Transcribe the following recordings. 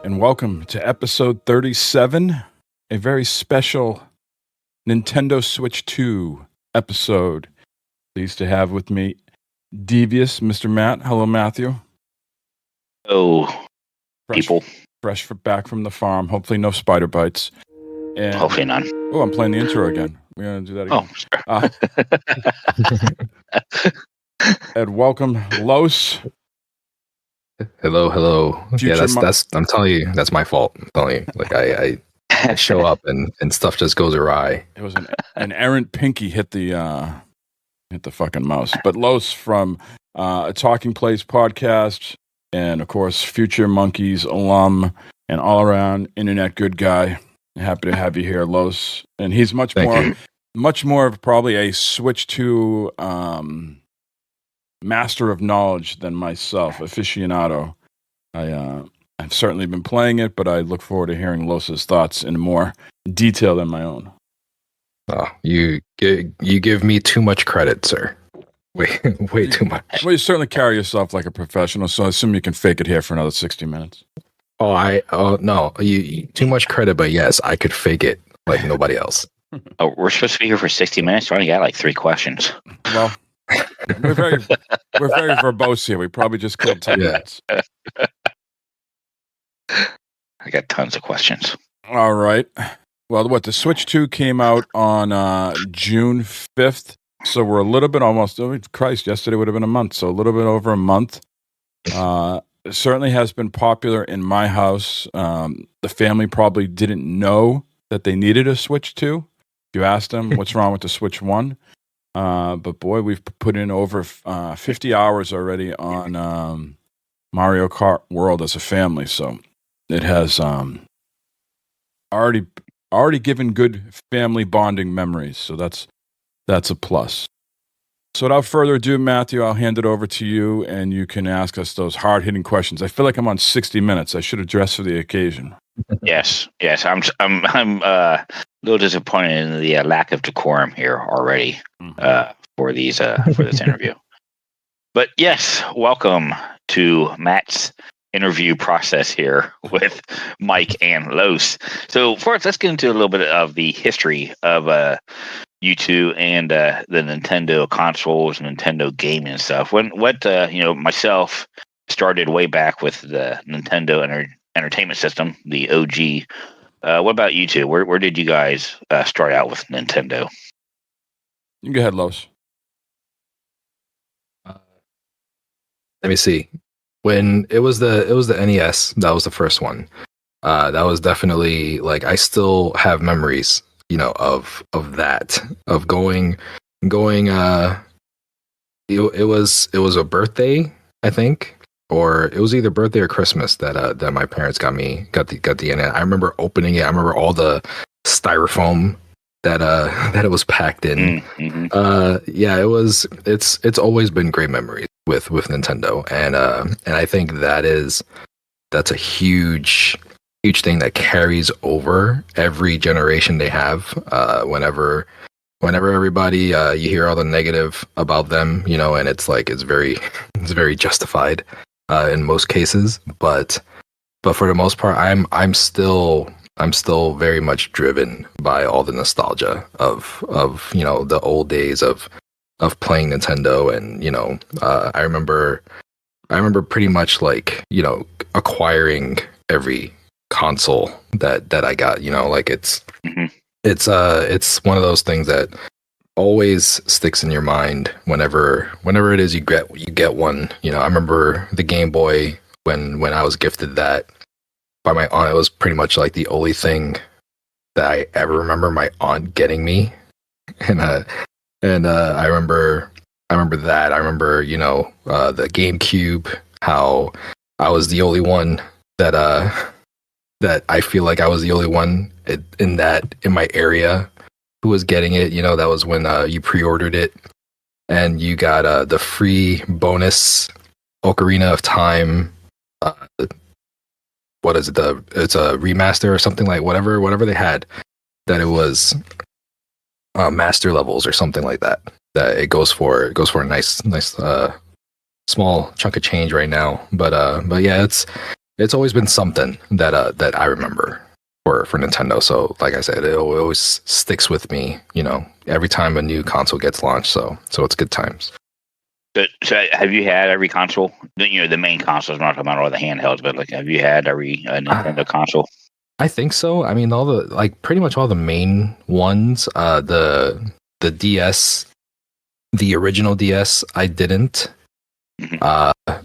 and welcome to episode 37, a very special Nintendo Switch 2 episode. Pleased to have with me Devious, Mr. Matt. Hello, Matthew. Oh, people. Fresh back from the farm. Hopefully no spider bites. And, hopefully none. Oh, I'm playing the intro again. We're going to do that again. And welcome, Los. Hello. That's I'm telling you, that's my fault. I'm telling you, like I show up and stuff just goes awry. It was an errant pinky hit the fucking mouse. But Los from a Talking Place podcast, and of course Future Monkeys alum and all around internet good guy. Happy to have you here, Los. And he's much more of probably a Switch 2 master of knowledge than myself, aficionado. I've certainly been playing it, but I look forward to hearing Los's thoughts in more detail than my own. Oh, you give me too much credit, sir. Way too much. Well, you certainly carry yourself like a professional, so I assume you can fake it here for another 60 minutes. No, you too much credit, but yes, I could fake it like nobody else. Oh, we're supposed to be here for 60 minutes. We only got like 3 questions. Well, we're very verbose here. We probably just killed 10 minutes. I got tons of questions. All right. Well, the Switch 2 came out on June 5th, so we're a little bit almost. Oh, Christ, yesterday would have been a month, so a little bit over a month. It certainly has been popular in my house. The family probably didn't know that they needed a Switch 2. If you asked them what's wrong with the Switch 1. But boy, we've put in over 50 hours already on Mario Kart World as a family, so it has already given good family bonding memories. So that's a plus. So without further ado, Matthew, I'll hand it over to you, and you can ask us those hard-hitting questions. I feel like I'm on 60 Minutes. I should have dressed for the occasion. Yes. I'm a little disappointed in the lack of decorum here already for this interview. But yes, welcome to Matt's interview process here with Mike and Los. So first, let's get into a little bit of the history of you two and the Nintendo consoles and Nintendo gaming and stuff. Myself started way back with the Nintendo Entertainment System, the OG. What about you two? Where did you guys start out with Nintendo? You go ahead, Los. Let me see. When it was the NES, that was the first one. That was definitely like I still have memories, of that, of going. It was a birthday, I think. Or it was either birthday or Christmas that my parents got the NES. I remember opening it. I remember all the styrofoam that it was packed in. Mm-hmm. It's always been great memories with Nintendo, and I think that's a huge thing that carries over every generation they have. Whenever everybody you hear all the negative about them, and it's very justified. In most cases, but for the most part, I'm still very much driven by all the nostalgia of the old days of playing Nintendo, and I remember pretty much acquiring every console that I got. It's one of those things that always sticks in your mind whenever it is you get one. I remember the Game Boy when I was gifted that by my aunt. It was pretty much like the only thing that I ever remember my aunt getting me, and I remember that. I remember the GameCube, how I was the only one that I feel like I was the only one in my area who was getting it. That was when you pre-ordered it and you got the free bonus Ocarina of Time. What is it? It's a remaster or something, like whatever they had, that it was master levels or something like that. That it goes for a nice small chunk of change right now. But yeah, it's always been something that I remember for Nintendo. So like I said, it always sticks with me, every time a new console gets launched. So it's good times. So have you had every console? The main consoles, not talking about all the handhelds, but like, have you had every Nintendo console? I think so. I mean, pretty much all the main ones. The DS, the original DS, I didn't. Mm-hmm.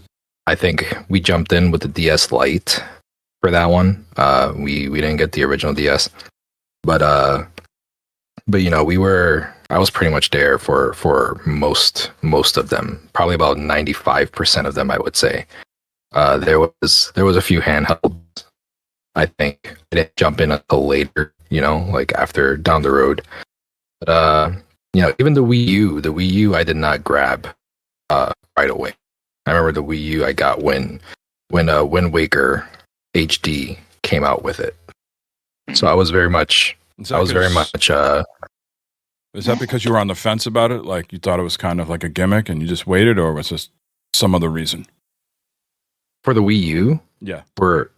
I think we jumped in with the DS Lite for that one. We didn't get the original DS, but I was pretty much there for most of them. Probably about 95% of them, I would say. There was a few handhelds. I think I didn't jump in until later, like after down the road. But even the Wii U, I did not grab right away. I remember the Wii U I got when Wind Waker HD came out with it. So I was very much. Is that because you were on the fence about it? Like you thought it was kind of like a gimmick and you just waited, or was this some other reason? For the Wii U? Yeah. The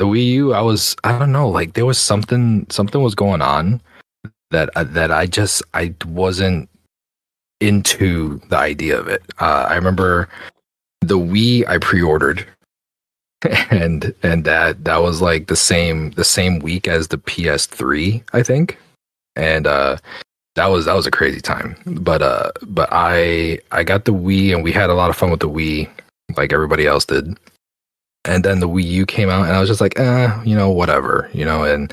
Wii U, I don't know, like there was something was going on that I wasn't into the idea of it. I remember the Wii I pre-ordered, and that was like the same week as the PS3, I think, and that was a crazy time. But I got the Wii, and we had a lot of fun with the Wii, like everybody else did. And then the Wii U came out, and I was just like, whatever, and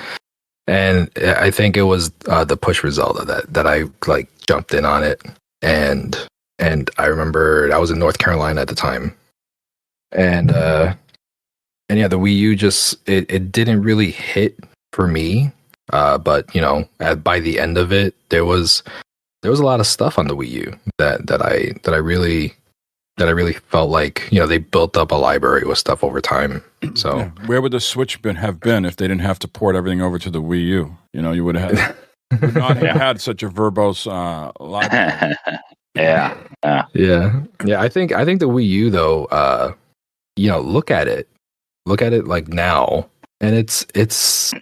I think it was the push result of that I like jumped in on it, and I remember I was in North Carolina at the time, and yeah, the Wii U just it didn't really hit for me, but by the end of it, there was a lot of stuff on the Wii U that I really felt like they built up a library with stuff over time. So where would the Switch have been if they didn't have to port everything over to the Wii U? You would have not have had such a verbose library. Yeah. I think the Wii U though, look at it like now, and it's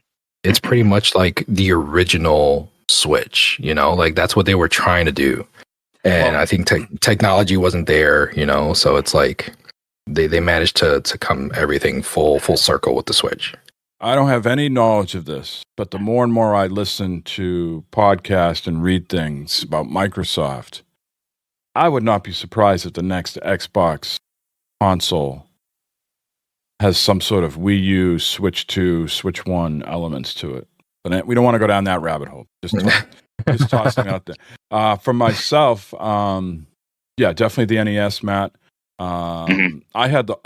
pretty much like the original Switch. Like that's what they were trying to do. And I think technology wasn't there, so it's like they managed to come everything full circle with the Switch. I don't have any knowledge of this, but the more and more I listen to podcasts and read things about Microsoft, I would not be surprised if the next Xbox console has some sort of Wii U, Switch 2, Switch 1 elements to it. But we don't want to go down that rabbit hole. Just tossing out there. For myself, definitely the NES, Matt. I had the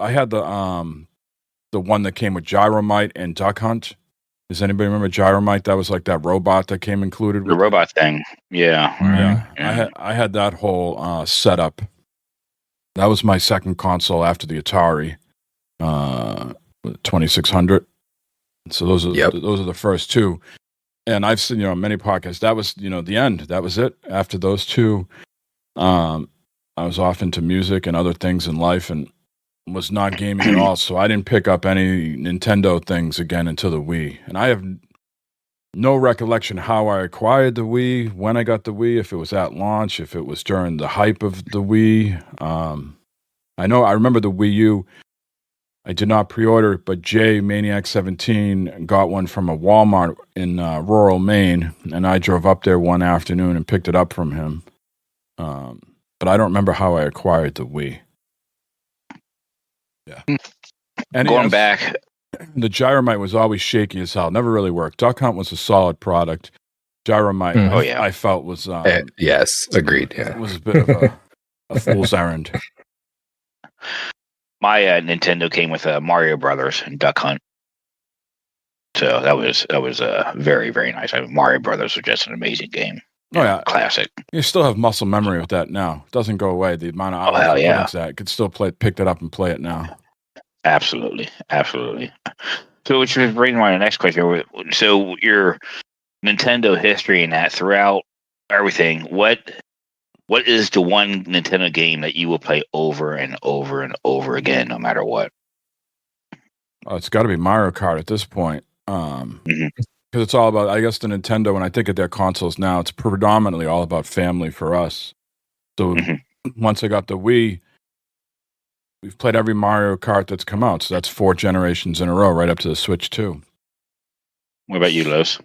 one that came with Gyromite and Duck Hunt. Does anybody remember Gyromite? That was like that robot that came included with the robot thing. Yeah. I had that whole setup. That was my second console after the Atari 2600. So those are the first two. And I've seen, many podcasts. That was, the end. That was it. After those two, I was off into music and other things in life and was not gaming at all. So I didn't pick up any Nintendo things again until the Wii. And I have no recollection how I acquired the Wii, when I got the Wii, if it was at launch, if it was during the hype of the Wii. I remember the Wii U. I did not pre-order it, but Jay, Maniac 17, got one from a Walmart in rural Maine, and I drove up there one afternoon and picked it up from him. But I don't remember how I acquired the Wii. Yeah. Going back, the Gyromite was always shaky as hell. Never really worked. Duck Hunt was a solid product. Gyromite, I felt was... yes, agreed. Yeah. It was a bit of a fool's errand. My Nintendo came with Mario Brothers and Duck Hunt, so that was very, very nice. Mario Brothers was just an amazing game. Oh yeah, classic. You still have muscle memory with that now. It doesn't go away. The amount of hours that could still pick that up and play it now. Absolutely. So, which was bringing my next question. So, your Nintendo history and that throughout everything, what is the one Nintendo game that you will play over and over and over again, no matter what? Oh, it's got to be Mario Kart at this point. Because it's all about, I guess, the Nintendo. When I think of their consoles now, it's predominantly all about family for us. So once I got the Wii, we've played every Mario Kart that's come out. So that's 4 generations in a row, right up to the Switch 2. What about you, Los?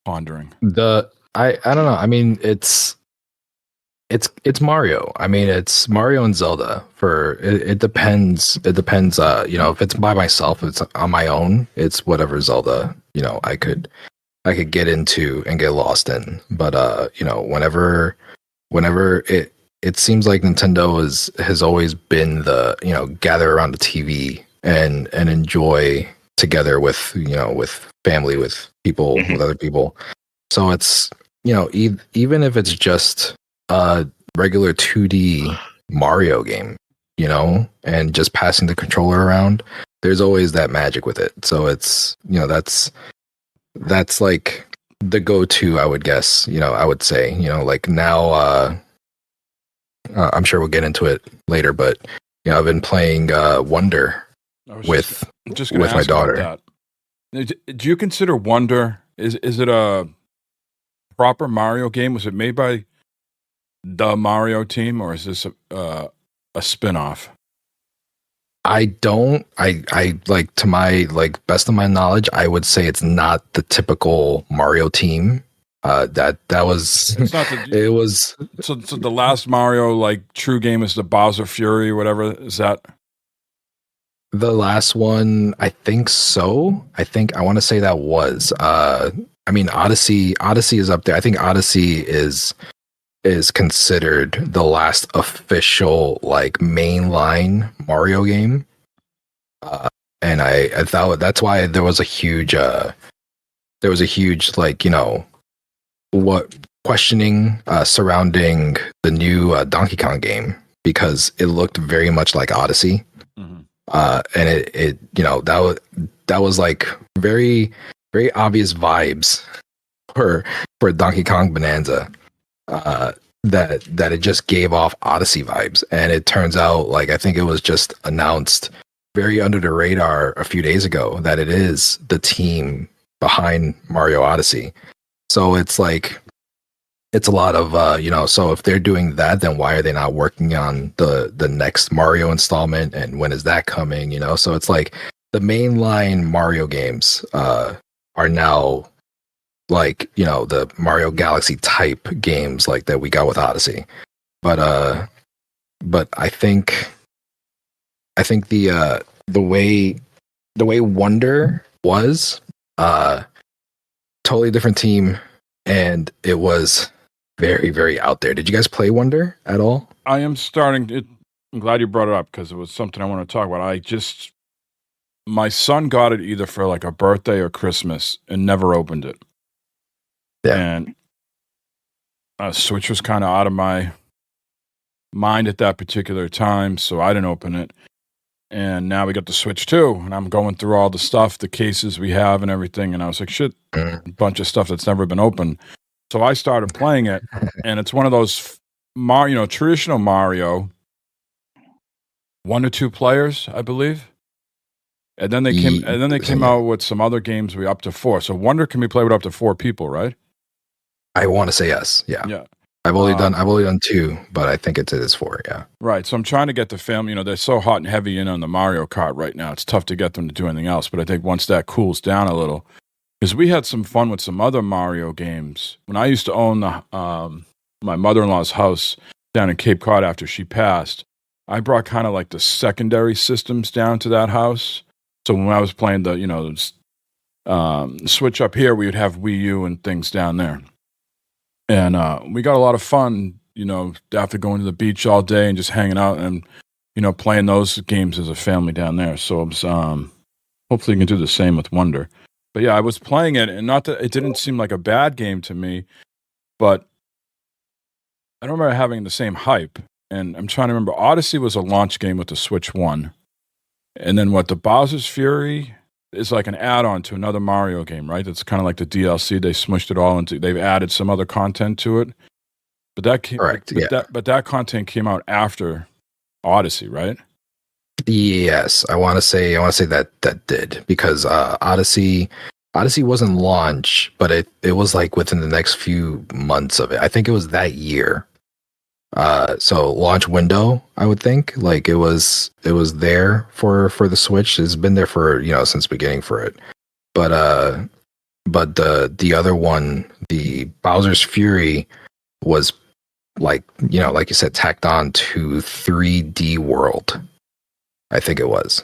Pondering. I don't know. I mean, it's Mario. I mean, it's Mario and Zelda. It depends. It depends. If it's by myself, if it's on my own, it's whatever Zelda. I could get into and get lost in. But whenever it seems like Nintendo has always been the gather around the TV and enjoy together with family, with people, with other people. So it's even if it's just a regular 2D Mario game, and just passing the controller around, there's always that magic with it. So it's that's like the go-to, I would guess. I would say like now. I'm sure we'll get into it later, but I've been playing Wonder with my daughter. Do you consider Wonder is it a proper Mario game? Was it made by the Mario team, or is this a spin-off? I don't. I like, to my best of my knowledge, I would say it's not the typical Mario team. That was it's not it was so the last Mario true game is the Bowser Fury or whatever. Is that the last one? I think so. I want to say that was. I mean, Odyssey is up there. I think Odyssey is considered the last official mainline Mario game. And I thought that's why there was a huge questioning surrounding the new Donkey Kong game, because it looked very much like Odyssey. And it that was very, very obvious vibes for Donkey Kong Bonanza, that it just gave off Odyssey vibes. And it turns out, I think it was just announced very under the radar a few days ago that it is the team behind Mario Odyssey. So it's a lot of so if they're doing that, then why are they not working on the next Mario installment, and when is that coming? So it's the mainline Mario games are now the Mario Galaxy type games that we got with Odyssey. But I think the way Wonder was totally different team, and it was very, very out there. Did you guys play Wonder at all? I am starting it. I'm glad you brought it up, because it was something I want to talk about. My son got it either for a birthday or Christmas and never opened it. Yeah. And Switch was kind of out of my mind at that particular time, so I didn't open it. And now we got the Switch 2, and I'm going through all the stuff, the cases we have and everything, and I was like, shit, a bunch of stuff that's never been opened. So I started playing it, and it's one of those traditional Mario, 1 or 2 players, I believe. And then they came out with some other games up to 4. So Wonder can be played with up to 4 people, right? I want to say yes. Yeah. Yeah. I've only done 2, but I think it is 4. Yeah. Right. So I'm trying to get the family. They're so hot and heavy in on the Mario Kart right now. It's tough to get them to do anything else. But I think once that cools down a little, because we had some fun with some other Mario games. When I used to own my mother-in-law's house down in Cape Cod after she passed, I brought kind of the secondary systems down to that house. So when I was playing the Switch up here, we would have Wii U and things down there. And we got a lot of fun, after going to the beach all day and just hanging out and, playing those games as a family down there. So hopefully you can do the same with Wonder. But yeah, I was playing it, and not that it didn't seem like a bad game to me, but I don't remember having the same hype. And I'm trying to remember, Odyssey was a launch game with the Switch 1. And then the Bowser's Fury is an add-on to another Mario game, right? It's kind of like the DLC. They smushed it all into. They've added some other content to it, but that came, correct. But that content came out after Odyssey, right? Yes, I want to say that did, because Odyssey wasn't launch, but it was like within the next few months of it. I think it was that year. So launch window, I would think, like it was there for the Switch. It's been there for, since beginning for it. But the other one, the Bowser's Fury, was like, like you said, tacked on to 3D World, I think it was.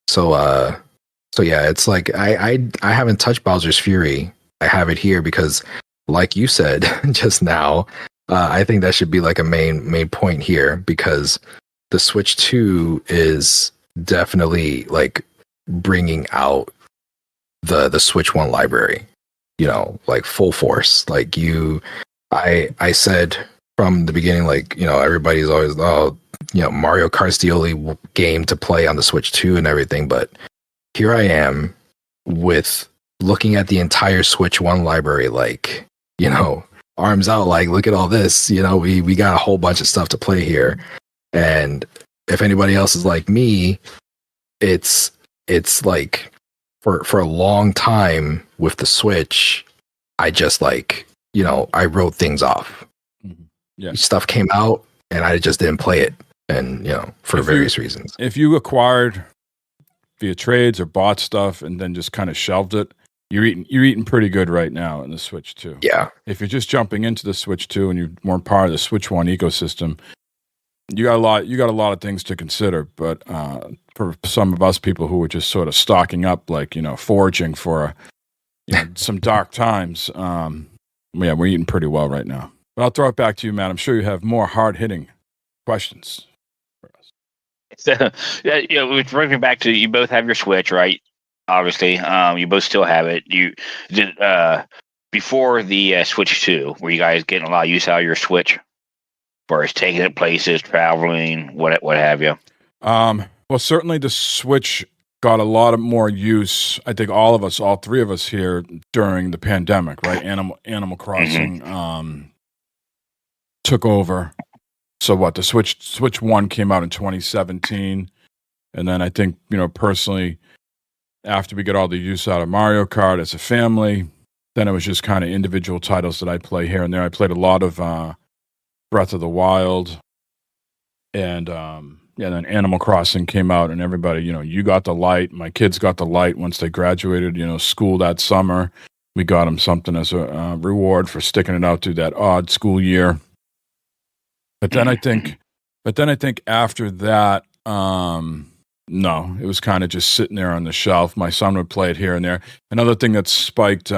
So yeah, it's like I haven't touched Bowser's Fury. I have it here because, like you said just now, I think that should be like a main point here, because the Switch 2 is definitely like bringing out the Switch 1 library, like full force. Like I said from the beginning, like, everybody's always, Mario Kart's the only game to play on the Switch 2 and everything, but here I am with looking at the entire Switch 1 library, like, arms out, like, look at all this, we got a whole bunch of stuff to play here. And if anybody else is like me, it's like for a long time with the Switch, I just like, I wrote things off. Yeah. Stuff came out and I just didn't play it. And, for various reasons. If you acquired via trades or bought stuff and then just kind of shelved it, you're eating pretty good right now in the Switch 2. Yeah. If you're just jumping into the Switch 2 and you weren't part of the Switch 1 ecosystem, you got a lot of things to consider. But for some of us people who were just sort of stocking up, like, foraging for some dark times, yeah, we're eating pretty well right now. But I'll throw it back to you, Matt. I'm sure you have more hard-hitting questions. So, which brings me back to, you both have your Switch, right? Obviously, you both still have it. You did before the Switch 2. Were you guys getting a lot of use out of your Switch, as far as taking it places, traveling, what have you? Well, certainly the Switch got a lot of more use. I think all three of us here during the pandemic, right? Animal Crossing took over. So what, the Switch 1 came out in 2017. And then I think, personally, after we get all the use out of Mario Kart as a family, then it was just kind of individual titles that I play here and there. I played a lot of Breath of the Wild. And then Animal Crossing came out, and everybody, you got the light. My kids got the light once they graduated, school that summer. We got them something as a reward for sticking it out through that odd school year. But then I think after that, no, it was kind of just sitting there on the shelf. My son would play it here and there. Another thing that spiked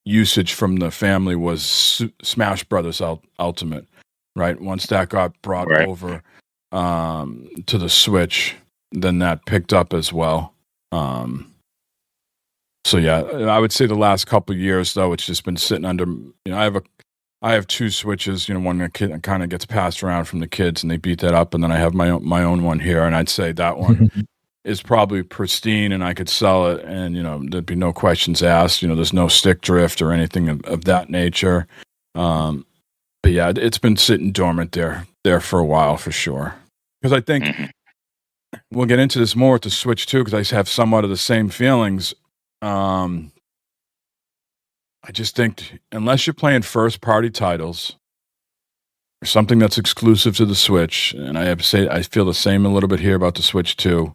usage from the family was Smash Brothers Ultimate, right? Once that got brought over to the Switch, then that picked up as well. So yeah, I would say the last couple of years, though, it's just been sitting under. I have two Switches. One that kind of gets passed around from the kids, and they beat that up. And then I have my own one here, and I'd say that one is probably pristine, and I could sell it, and there'd be no questions asked. There's no stick drift or anything of that nature. But yeah, it's been sitting dormant there for a while for sure. Because I think we'll get into this more with the Switch too, because I have somewhat of the same feelings. I just think unless you're playing first-party titles or something that's exclusive to the Switch, and I have to say I feel the same a little bit here about the Switch too.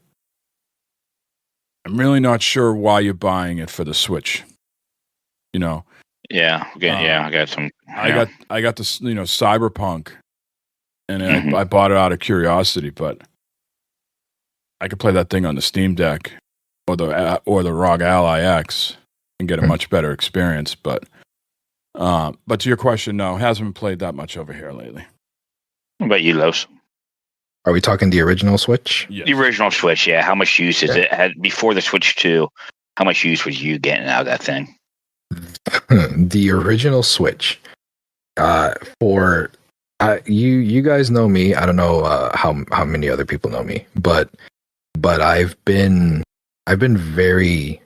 I'm really not sure why you're buying it for the Switch. Yeah, I got some. Yeah. I got this, Cyberpunk, and I bought it out of curiosity, but I could play that thing on the Steam Deck or the ROG Ally X and get a much better experience. But to your question, no, hasn't been played that much over here lately. What about you, Los? Are we talking the original Switch? Yes. The original Switch, yeah. How much use is it had before the Switch 2? How much use was you getting out of that thing? The original Switch. For you guys know me. I don't know how many other people know me, but I've been very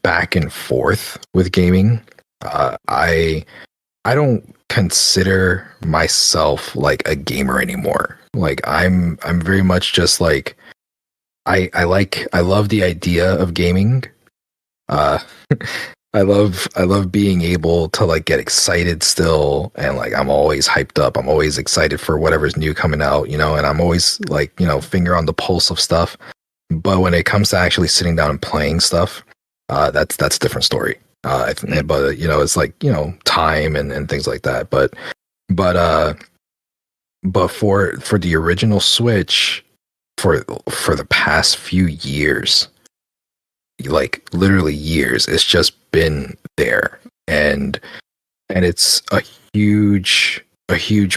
back and forth with gaming. I don't consider myself like a gamer anymore. Like I'm very much just like I love the idea of gaming. Uh, I love being able to like get excited still, and like I'm always hyped up. I'm always excited for whatever's new coming out, you know, and I'm always like, you know, finger on the pulse of stuff. But when it comes to actually sitting down and playing stuff, that's a different story. But you know, it's like, you know, time and things like that. But for the original Switch, for the past few years, like literally years, it's just been there, and it's a huge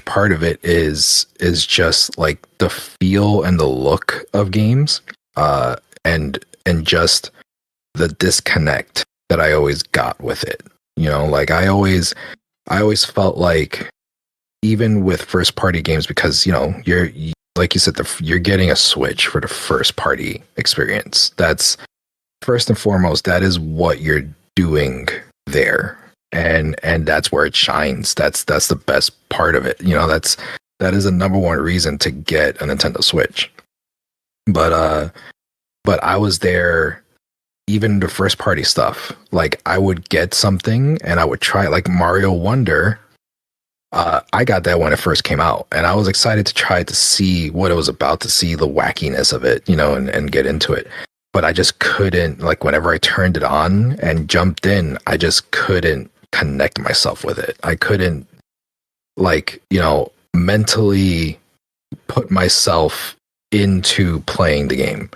part of it is just like the feel and the look of games, and just the disconnect that I always got with it. You know, like I always felt like, even with first party games, because, you know, like you said, you're getting a Switch for the first party experience. That's first and foremost, that is what you're doing there. And that's where it shines. That's the best part of it. You know, that is the number one reason to get a Nintendo Switch. But I was there, even the first party stuff. Like I would get something and I would try, like Mario Wonder. I got that when it first came out, and I was excited to try to see what it was about, to see the wackiness of it, you know, and get into it. But I just couldn't, like, whenever I turned it on and jumped in, I just couldn't connect myself with it. I couldn't, like, you know, mentally put myself into playing the game.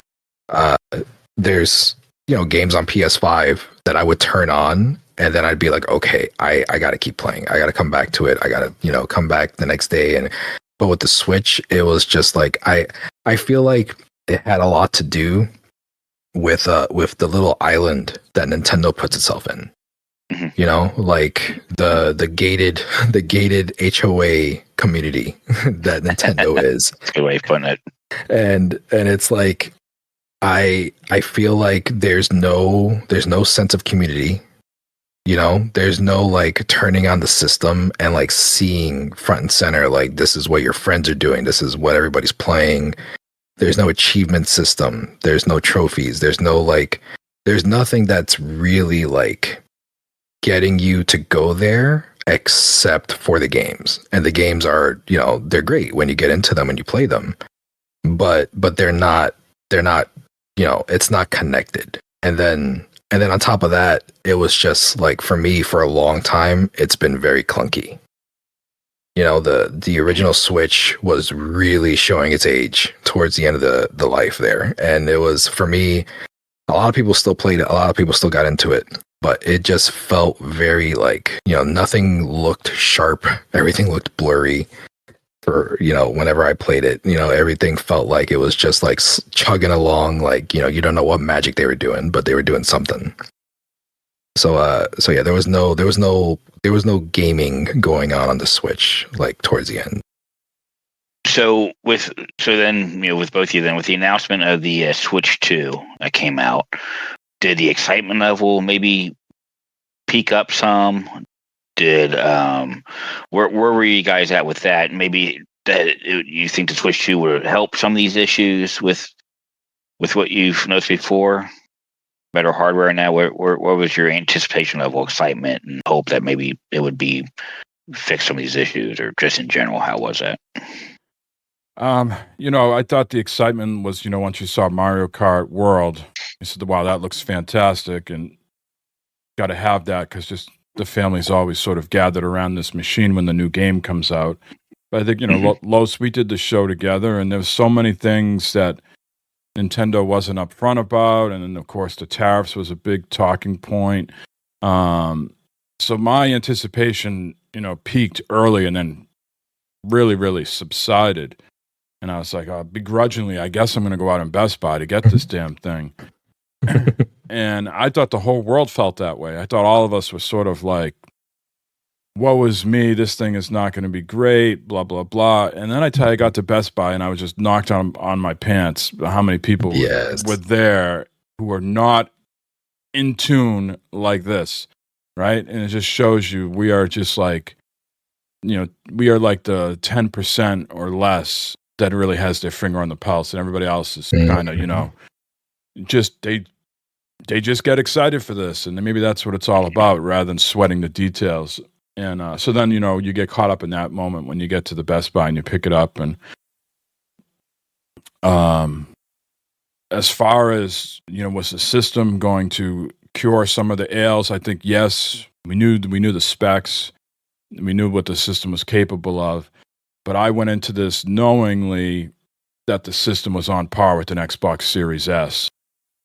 There's, you know, games on PS5 that I would turn on, and then I'd be like, okay, I got to keep playing. I got to come back to it. I got to, you know, come back the next day. But with the Switch, it was just like, I feel like it had a lot to do with the little island that Nintendo puts itself in. Mm-hmm. You know, like the gated HOA community that Nintendo is. That's a good way of putting it. And it's like, I feel like there's no sense of community. You know, there's no like turning on the system and like seeing front and center, like, this is what your friends are doing, this is what everybody's playing. There's no achievement system, there's no trophies, there's nothing that's really like getting you to go there, except for the games. And the games are, you know, they're great when you get into them and you play them, but they're not, you know, it's not connected. And then on top of that, it was just like, for me, for a long time, it's been very clunky. You know, the original Switch was really showing its age towards the end of the life there. And it was, for me, a lot of people still played it, a lot of people still got into it, but it just felt very like, you know, nothing looked sharp, everything looked blurry. For, you know, whenever I played it, you know, everything felt like it was just like chugging along, like, you know, you don't know what magic they were doing, but they were doing something. So yeah, there was no gaming going on the Switch, like, towards the end. So then, you know, with both of you, then with the announcement of the Switch 2 that came out, did the excitement level maybe peak up some? Did where were you guys at with that? Maybe that you think the Switch 2 would help some of these issues with what you've noticed before? Better hardware now. What was your anticipation level, excitement, and hope that maybe it would be fix some of these issues, or just in general, how was that? You know, I thought the excitement was, you know, once you saw Mario Kart World, you said, "Wow, that looks fantastic," and got to have that, because just the family's always sort of gathered around this machine when the new game comes out. But I think, you know, Los, we did the show together, and there's so many things that Nintendo wasn't upfront about, and then of course the tariffs was a big talking point. So my anticipation, you know, peaked early and then really, really subsided. And I was like, begrudgingly, I guess I'm going to go out in Best Buy to get this damn thing. And I thought the whole world felt that way. I thought all of us were sort of like, woe is me, this thing is not going to be great, blah, blah, blah. And then I got to Best Buy, and I was just knocked on my pants how many people were there who were not in tune like this, right? And it just shows you we are just like, you know, we are like the 10% or less that really has their finger on the pulse, and everybody else is kind of, just they just get excited for this, and maybe that's what it's all about, rather than sweating the details. And so then, you get caught up in that moment when you get to the Best Buy and you pick it up. And as far as, was the system going to cure some of the ails? I think yes. We knew the specs. We knew what the system was capable of. But I went into this knowingly that the system was on par with an Xbox Series S.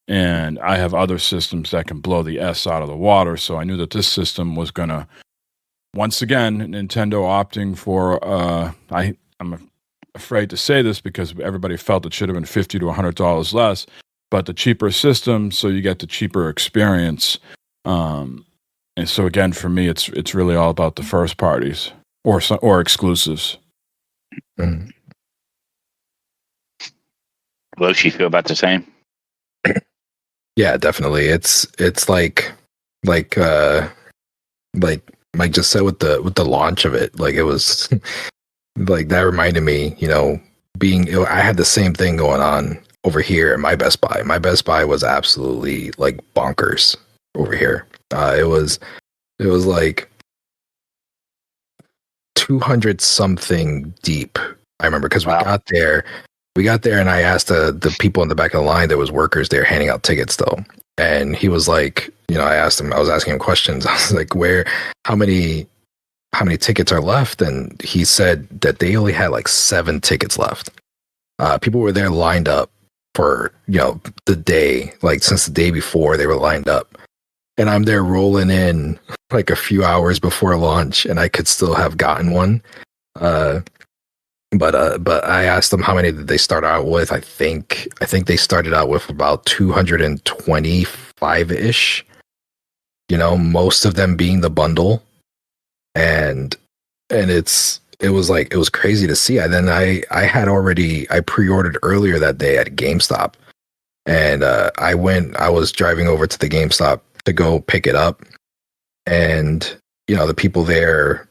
And I have other systems that can blow the S out of the water. So I knew that this system was going to, once again, Nintendo opting for, I'm afraid to say this because everybody felt it should have been $50 to $100 less, but the cheaper system, so you get the cheaper experience. And so again, for me, it's really all about the first parties or exclusives. Mm-hmm. Will she feel about the same? Yeah, definitely. It's like Mike just said with the launch of it, like it was like that reminded me, I had the same thing going on over here at my Best Buy. My Best Buy was absolutely like bonkers over here. It was like 200 something deep. I remember because Wow. we got there and I asked the people in the back of the line, there was workers there handing out tickets though. And he was like, I was asking him questions. I was like, how many tickets are left? And he said that they only had like 7 tickets left. People were there lined up for, the day, like since the day before they were lined up. And I'm there rolling in like a few hours before launch and I could still have gotten one. But I asked them how many did they start out with. I think they started out with about 225-ish. Most of them being the bundle, and it was crazy to see. And then I pre-ordered earlier that day at GameStop, and I was driving over to the GameStop to go pick it up, and the people there.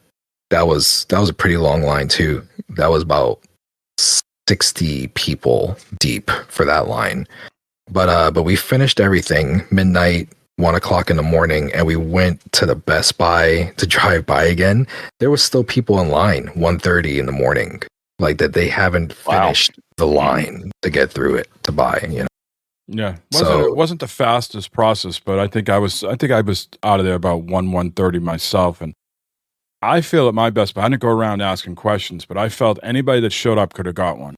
That was a pretty long line too. That was about 60 people deep for that line. But we finished everything midnight, 1:00 in the morning, and we went to the Best Buy to drive by again. There was still people in line 1:30 in the morning, like that they haven't finished the line to get through it to buy. Yeah, it wasn't the fastest process, but I think I was out of there about 1:30 myself, and I feel at my Best Buy, I didn't go around asking questions, but I felt anybody that showed up could have got one.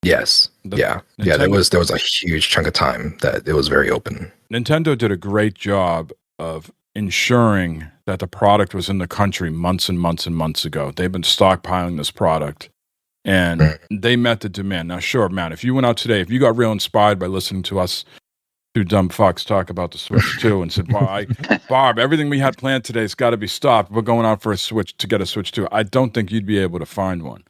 Yes. There was a huge chunk of time that it was very open. Nintendo did a great job of ensuring that the product was in the country months and months and months ago. They've been stockpiling this product, and they met the demand. Now, sure, Matt, if you went out today, if you got real inspired by listening to us two dumb fucks talk about the Switch 2 and said, well, Barb, everything we had planned today has got to be stopped. We're going out for a Switch to get a Switch 2. I don't think you'd be able to find one.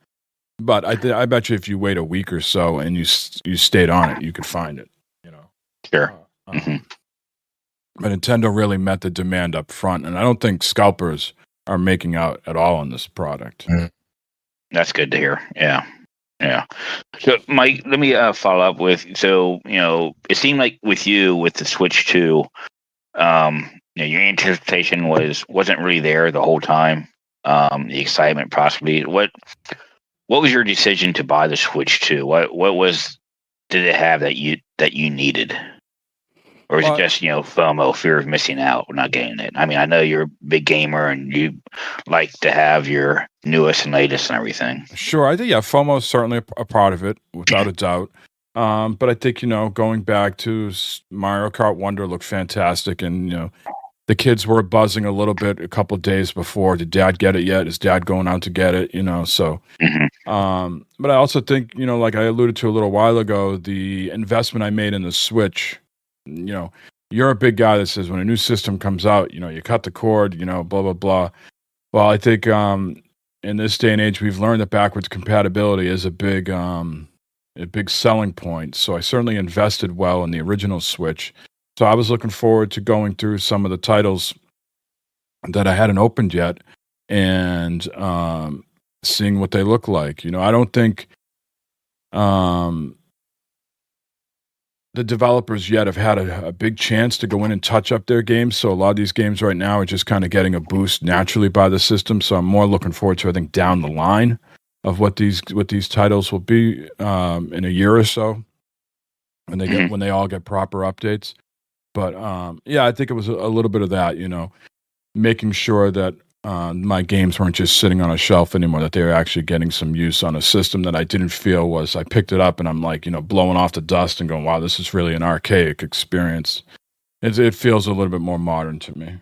But I bet you if you wait a week or so and you stayed on it, you could find it. Sure. But Nintendo really met the demand up front, and I don't think scalpers are making out at all on this product. That's good to hear. Yeah. So, Mike, let me follow up with. So, it seemed like with the Switch 2, your anticipation wasn't really there the whole time. The excitement, possibly. What was your decision to buy the Switch 2? What did it have that you needed, or is it just FOMO, fear of missing out, not getting it? I mean, I know you're a big gamer and you like to have your newest and latest and everything. Sure, I think FOMO is certainly a part of it, without a doubt. But I think going back to Mario Kart Wonder looked fantastic, and the kids were buzzing a little bit a couple of days before. Did Dad get it yet? Is Dad going out to get it? So. But I also think like I alluded to a little while ago, the investment I made in the Switch. You're a big guy that says when a new system comes out, you cut the cord, blah blah blah. Well, I think in this day and age, we've learned that backwards compatibility is a big selling point. So I certainly invested well in the original Switch. So I was looking forward to going through some of the titles that I hadn't opened yet and seeing what they look like. I don't think the developers yet have had a big chance to go in and touch up their games. So a lot of these games right now are just kind of getting a boost naturally by the system. So I'm more looking forward to, I think, down the line of what these titles will be in a year or so when they all get proper updates. But I think it was a little bit of that, making sure that my games weren't just sitting on a shelf anymore, that they were actually getting some use on a system that I didn't feel was, I picked it up and I'm like, blowing off the dust and going, wow, this is really an archaic experience. It feels a little bit more modern to me.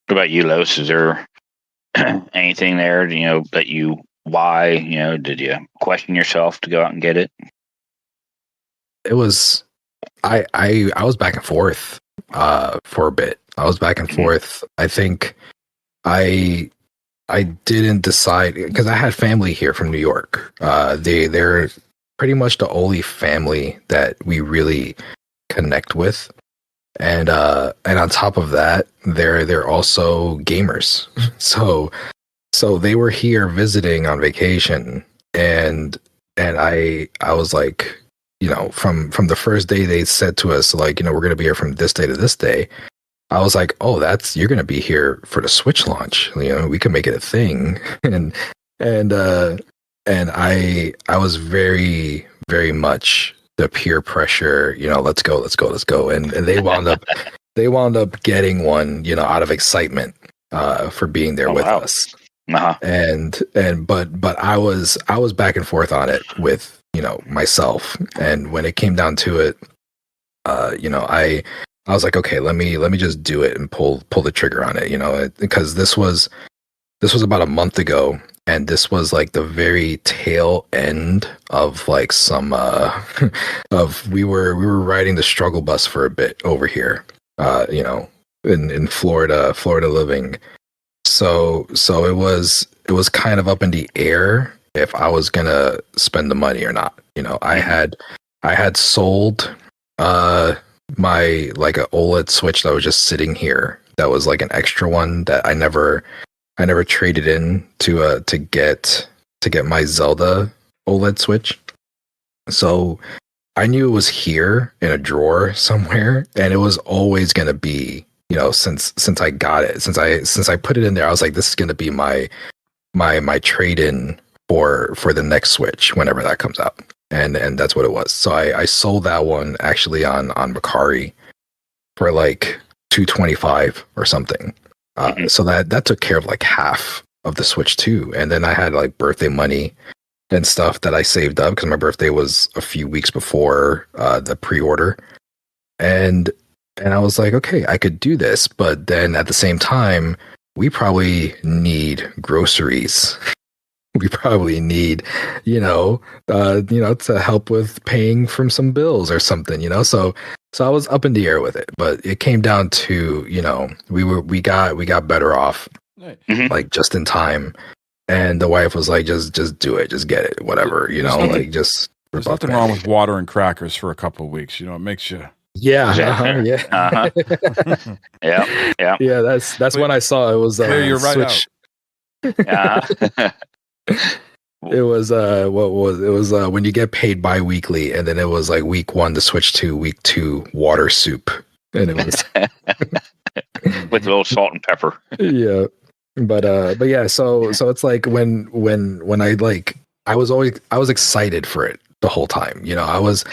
What about you, Los? Is there anything there, why, did you question yourself to go out and get it? It was, I was back and forth for a bit. I was back and forth. I think I didn't decide because I had family here from New York. They're pretty much the only family that we really connect with, and on top of that, they're also gamers. So they were here visiting on vacation, and I was like, from the first day they said to us, like, we're going to be here from this day to this day. I was like, oh, you're going to be here for the Switch launch. We can make it a thing. and I was very, very much the peer pressure, let's go. And they wound up getting one, out of excitement, for being there with us. Uh-huh. But I was back and forth on it with, myself. And when it came down to it, I was like, okay, let me just do it and pull the trigger on it, because this was about a month ago, and this was like the very tail end of like some we were riding the struggle bus for a bit over here, in Florida living. So it was kind of up in the air if I was gonna spend the money or not. I had sold my like a OLED Switch that was just sitting here, that was like an extra one that I never traded in to get my Zelda OLED Switch. So I knew it was here in a drawer somewhere, and it was always going to be, since I got it, since I put it in there, I was like, this is going to be my trade in for the next Switch whenever that comes out. And that's what it was. So I sold that one actually on Mercari for like $225 or something. So that took care of like half of the Switch 2. And then I had like birthday money and stuff that I saved up because my birthday was a few weeks before the pre-order. And I was like, okay, I could do this. But then at the same time, we probably need groceries. We probably need, to help with paying from some bills or something, So I was up in the air with it, but it came down to, we got better off, like just in time. And the wife was like, just do it, just get it, whatever, There's nothing wrong with water and crackers for a couple of weeks. It makes you. Yeah. Yeah. Uh-huh. Yeah. That's when I saw it was you're right Switch. Out. It was when you get paid bi-weekly, and then it was like week 1 the Switch 2, week 2 water soup, and it was with a little salt and pepper. Yeah, but yeah, so it's like when I was excited for it the whole time. I always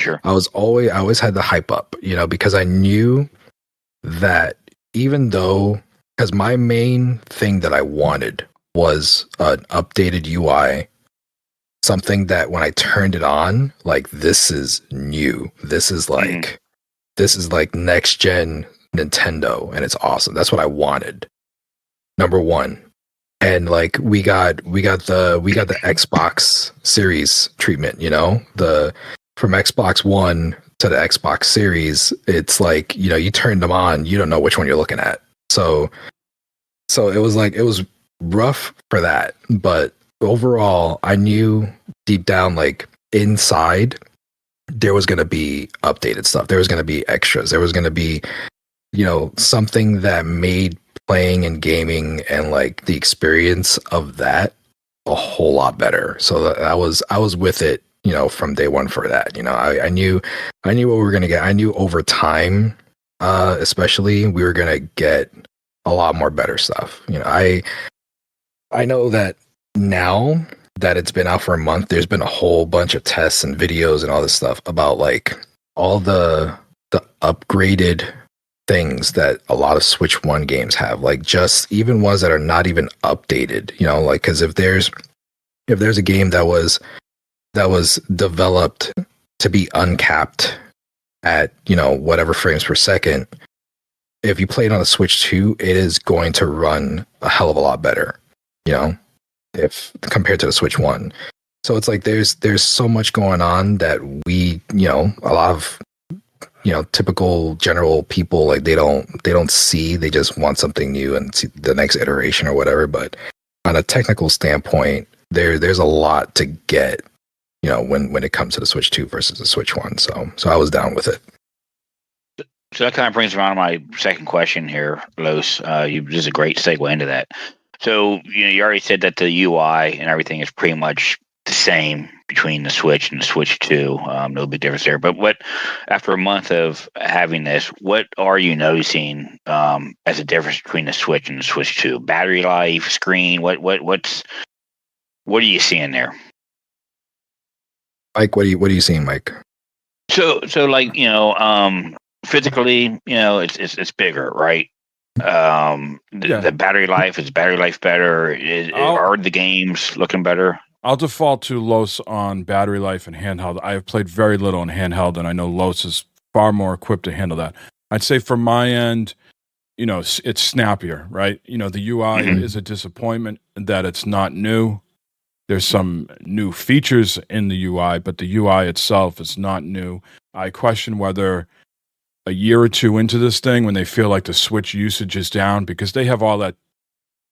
had the hype up, because I knew that even though, because my main thing that I wanted was an updated UI, something that when I turned it on, like, this is new. This is like next gen Nintendo, and it's awesome. That's what I wanted. Number one. And like we got the Xbox Series treatment, from Xbox One to the Xbox Series, it's like, you turn them on, you don't know which one you're looking at. So it was rough for that, but overall I knew deep down, like inside, there was going to be updated stuff. There was going to be extras. There was going to be, something that made playing and gaming and like the experience of that a whole lot better. So that I was with it, from day one for that. I knew what we were gonna get. I knew over time, especially, we were gonna get a lot more better stuff. I know that now that it's been out for a month, there's been a whole bunch of tests and videos and all this stuff about like all the upgraded things that a lot of Switch 1 games have, like just even ones that are not even updated, like, because if there's a game that was developed to be uncapped at whatever frames per second, if you play it on a Switch 2, it is going to run a hell of a lot better, if compared to the Switch 1. So it's like there's so much going on that we, a lot of typical general people, like they don't see. They just want something new and see the next iteration or whatever. But on a technical standpoint, there's a lot to get, when it comes to the Switch 2 versus the Switch 1. So I was down with it. So that kind of brings around my second question here, Los. This is a great segue into that. So you already said that the UI and everything is pretty much the same between the Switch and the Switch 2. No big difference there. But after a month of having this, what are you noticing as a difference between the Switch and the Switch 2? Battery life, screen. What are you seeing there? Mike, what are you seeing, Mike? So like physically, it's bigger, right? The battery life, is battery life better? Are the games looking better? I'll default to Los on battery life and handheld. I have played very little in handheld, and I know Los is far more equipped to handle that. I'd say from my end, it's snappier, right? The UI is a disappointment that it's not new. There's some new features in the UI, but the UI itself is not new. I question whether a year or two into this thing, when they feel like the Switch usage is down, because they have all that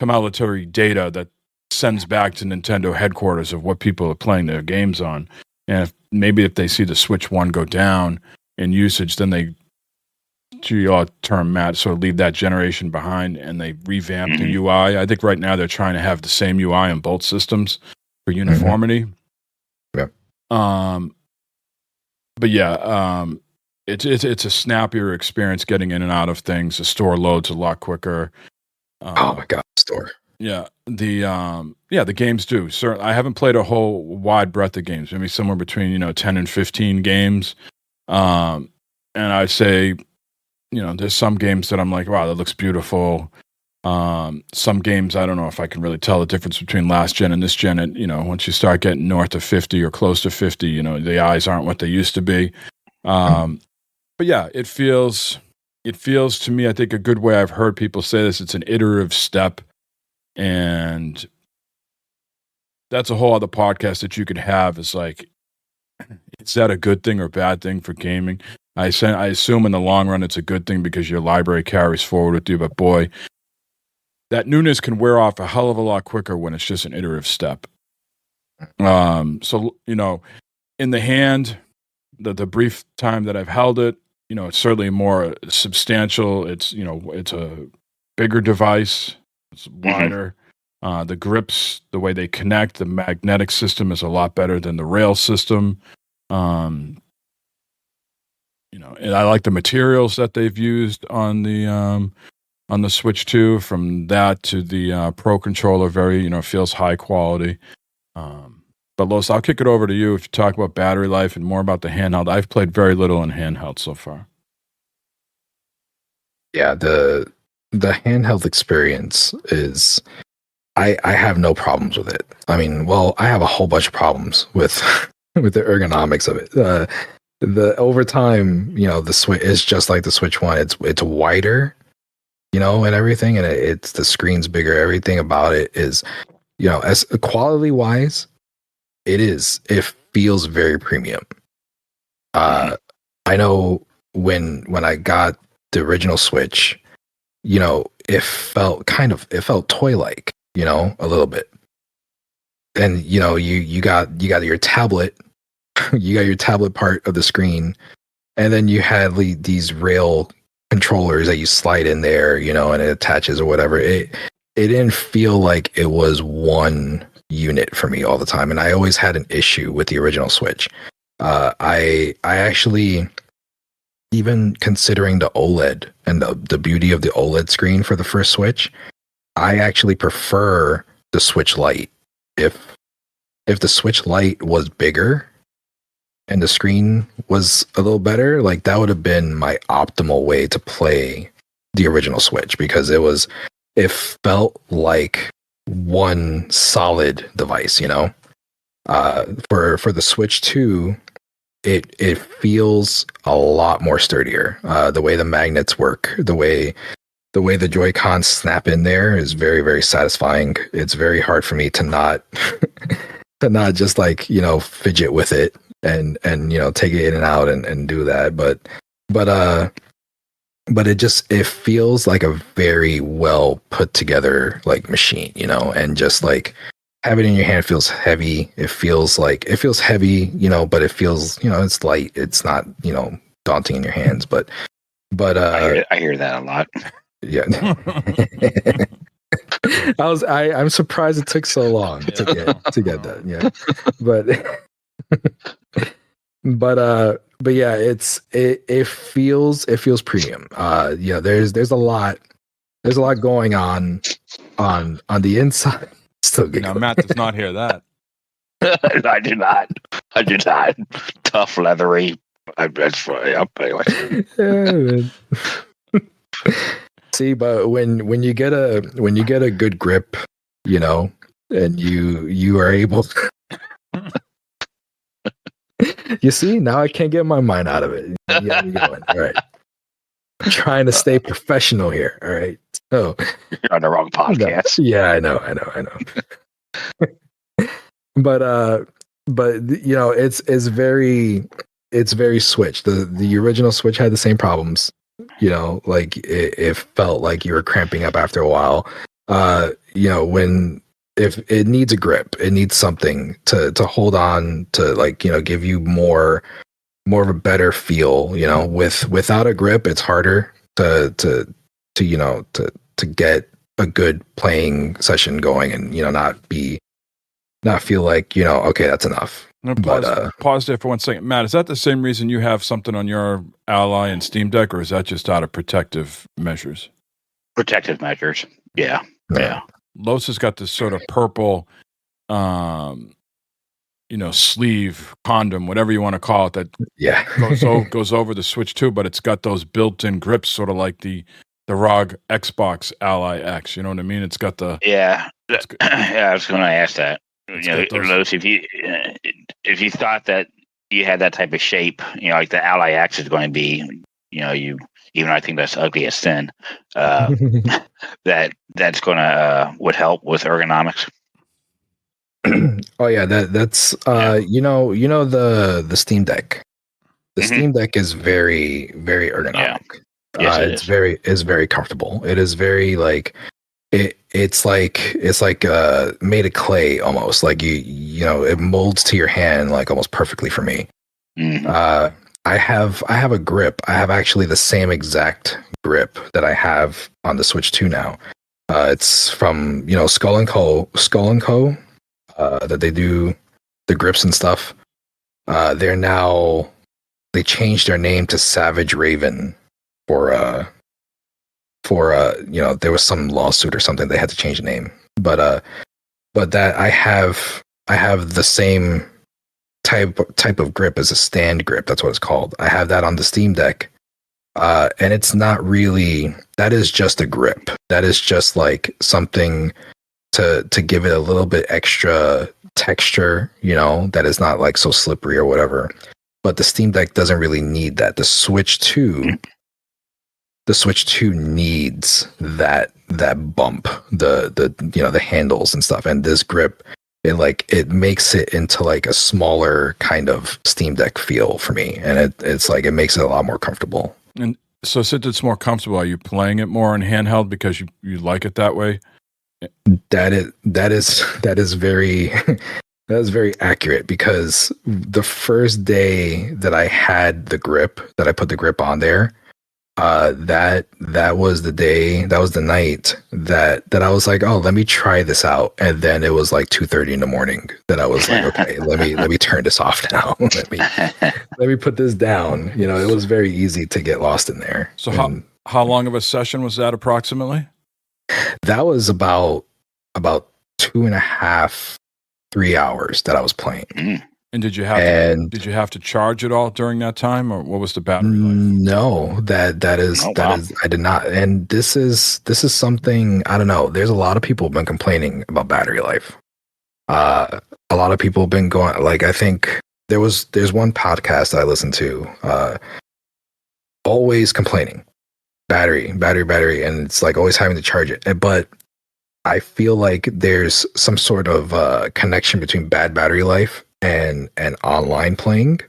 cumulatory data that sends back to Nintendo headquarters of what people are playing their games on. And if they see the Switch 1 go down in usage, then they, to your term, Matt, sort of leave that generation behind and they revamp the UI. I think right now they're trying to have the same UI in both systems for uniformity. Yeah. But yeah, it's a snappier experience getting in and out of things. The store loads a lot quicker. Oh my god, store. Yeah, the games do. Certainly, I haven't played a whole wide breadth of games. Maybe somewhere between 10 and 15 games. And I say, there's some games that I'm like, wow, that looks beautiful. Some games I don't know if I can really tell the difference between last gen and this gen. And once you start getting north of 50 or close to 50, the eyes aren't what they used to be. But yeah, it feels to me, I think a good way I've heard people say this, it's an iterative step. And that's a whole other podcast that you could have, is like, is that a good thing or bad thing for gaming? I assume in the long run it's a good thing because your library carries forward with you, but boy, that newness can wear off a hell of a lot quicker when it's just an iterative step. So, in the hand, the brief time that I've held it, it's certainly more substantial. It's a bigger device. It's wider. The grips, the way they connect, the magnetic system is a lot better than the rail system. And I like the materials that they've used on the Switch 2. From that to the Pro controller, very feels high quality. But Los, I'll kick it over to you if you talk about battery life and more about the handheld. I've played very little in handheld so far. Yeah, the handheld experience is, I have no problems with it. I mean, well, I have a whole bunch of problems with with the ergonomics of it. The over time, the Switch is just like the Switch 1. It's wider, and everything, and it's the screen's bigger. Everything about it is, as quality wise, it feels very premium. I know when I got the original Switch, it felt toy-like, a little bit. And you got your tablet, you got your tablet part of the screen, and then you had these rail controllers that you slide in there, and it attaches or whatever. It didn't feel like it was one unit for me all the time, and I always had an issue with the original Switch. I actually, even considering the OLED and the beauty of the OLED screen for the first Switch, I actually prefer the Switch Lite. If the Switch Lite was bigger and the screen was a little better, like that would have been my optimal way to play the original Switch, because it felt like one solid device, you know. For the Switch 2, it feels a lot more sturdier. The way the magnets work, the way the Joy-Cons snap in there is very, very satisfying. It's very hard for me to not to not just like, you know, fidget with it and you know, take it in and out and do that. But it feels like a very well put together like machine, you know, and just like have it in your hand feels heavy. It feels heavy, you know, but it feels, you know, it's light. It's not, you know, daunting in your hands, but I hear that a lot. Yeah. I'm surprised it took so long to get that. Yeah. But yeah, it feels premium. Yeah, there's a lot going on the inside. Still good. Now Matt does not hear that. I do not. Tough, leathery. That's funny. Anyway. Yeah, man. See, but when you get a good grip, you know, and you are able to, you see, now I can't get my mind out of it. You got me going. All right. I'm trying to stay professional here. All right. So you're on the wrong podcast. Yeah, I know. But you know, it's very Switch. The original Switch had the same problems. You know, like it felt like you were cramping up after a while. You know, if it needs a grip, it needs something to hold on to, like, you know, give you more of a better feel. You know, without a grip, it's harder to you know, to get a good playing session going, and, you know, not feel like, you know, okay, that's enough. Pause there for 1 second. Matt, is that the same reason you have something on your Ally and Steam Deck, or is that just out of protective measures? Protective measures. Yeah. Los has got this sort of purple, you know, sleeve, condom, whatever you want to call it, that goes over the Switch 2, but it's got those built-in grips, sort of like the ROG Xbox Ally X. You know what I mean? It's got the... Yeah. I was going to ask that. You know, Los, if you thought that you had that type of shape, you know, like the Ally X is going to be, you know, even I think that's ugly as sin, that's going to would help with ergonomics. Oh yeah, that's you know the Steam Deck. The Steam Deck is very, very ergonomic. Yeah. Yes, it's very comfortable. It is very like it's like made of clay almost. Like you know, it molds to your hand like almost perfectly for me. Mm-hmm. I have a grip. I have actually the same exact grip that I have on the Switch 2 now. It's from, you know, Skull and Co. That they do the grips and stuff. They changed their name to Savage Raven for you know, there was some lawsuit or something, they had to change the name. But that I have the same type of grip as a stand grip. That's what it's called. I have that on the Steam Deck. And it's not really, that is just a grip. That is just like something to give it a little bit extra texture, you know, that is not like so slippery or whatever. But the Steam Deck doesn't really need that. The Switch 2 needs that bump, the you know, the handles and stuff. And this grip, it makes it into like a smaller kind of Steam Deck feel for me. And it's like, it makes it a lot more comfortable. And so since it's more comfortable, are you playing it more in handheld because you like it that way? That is very that is very accurate, because the first day that I had the grip, that I put the grip on there, that was the day, that was the night that I was like, oh, let me try this out. And then it was like 2:30 in the morning that I was like, okay, let me turn this off now. let me put this down. You know, it was very easy to get lost in there. So how long of a session was that approximately? That was about 2.5, 3 hours that I was playing. And did you have to charge it all during that time, or what was the battery life? No, that is I did not. And this is something, I don't know. There's a lot of people have been complaining about battery life. A lot of people have been going, like, I think there's one podcast I listened to, always complaining battery, and it's like always having to charge it. But I feel like there's some sort of connection between bad battery life and online playing.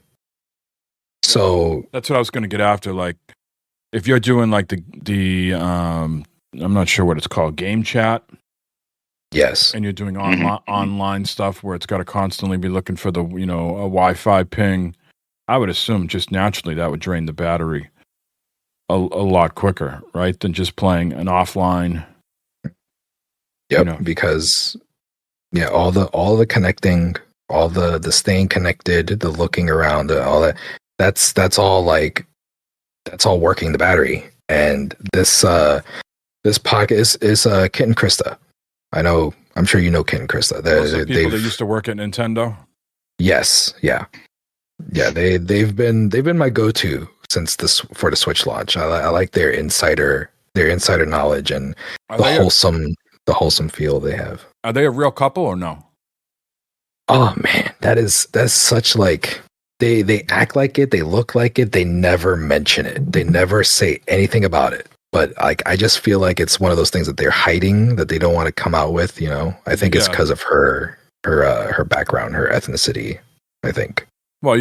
So that's what I was going to get after. Like, if you're doing like the I'm not sure what it's called, game chat. Yes. And you're doing online stuff where it's got to constantly be looking for the, a Wi-Fi ping. I would assume just naturally that would drain the battery a lot quicker, right? Than just playing an offline. Yep. Because all the connecting, all the staying connected, the looking around, all that, that's all working the battery. And this pocket is Kit and Krista. I'm sure you know Kit and Krista. People that used to work at Nintendo. Yes, yeah. They've been my go-to since for the Switch launch. I like their insider knowledge and the wholesome feel they have. Are they a real couple or no? Oh man, that's such, like, they act like it, they look like it, they never mention it, they never say anything about it. But like, I just feel like it's one of those things that they're hiding, that they don't want to come out with. I think it's because of her background, her ethnicity, I think. Well,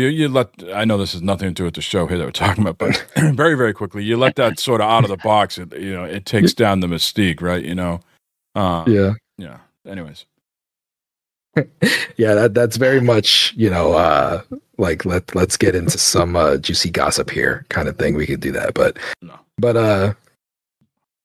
I know this has nothing to do with the show here that we're talking about, but very, very quickly, you let that sort of out of the box. It takes down the mystique, right? Yeah. Anyways. Yeah, that's very much, like, let's get into some juicy gossip here kind of thing. We could do that, but no.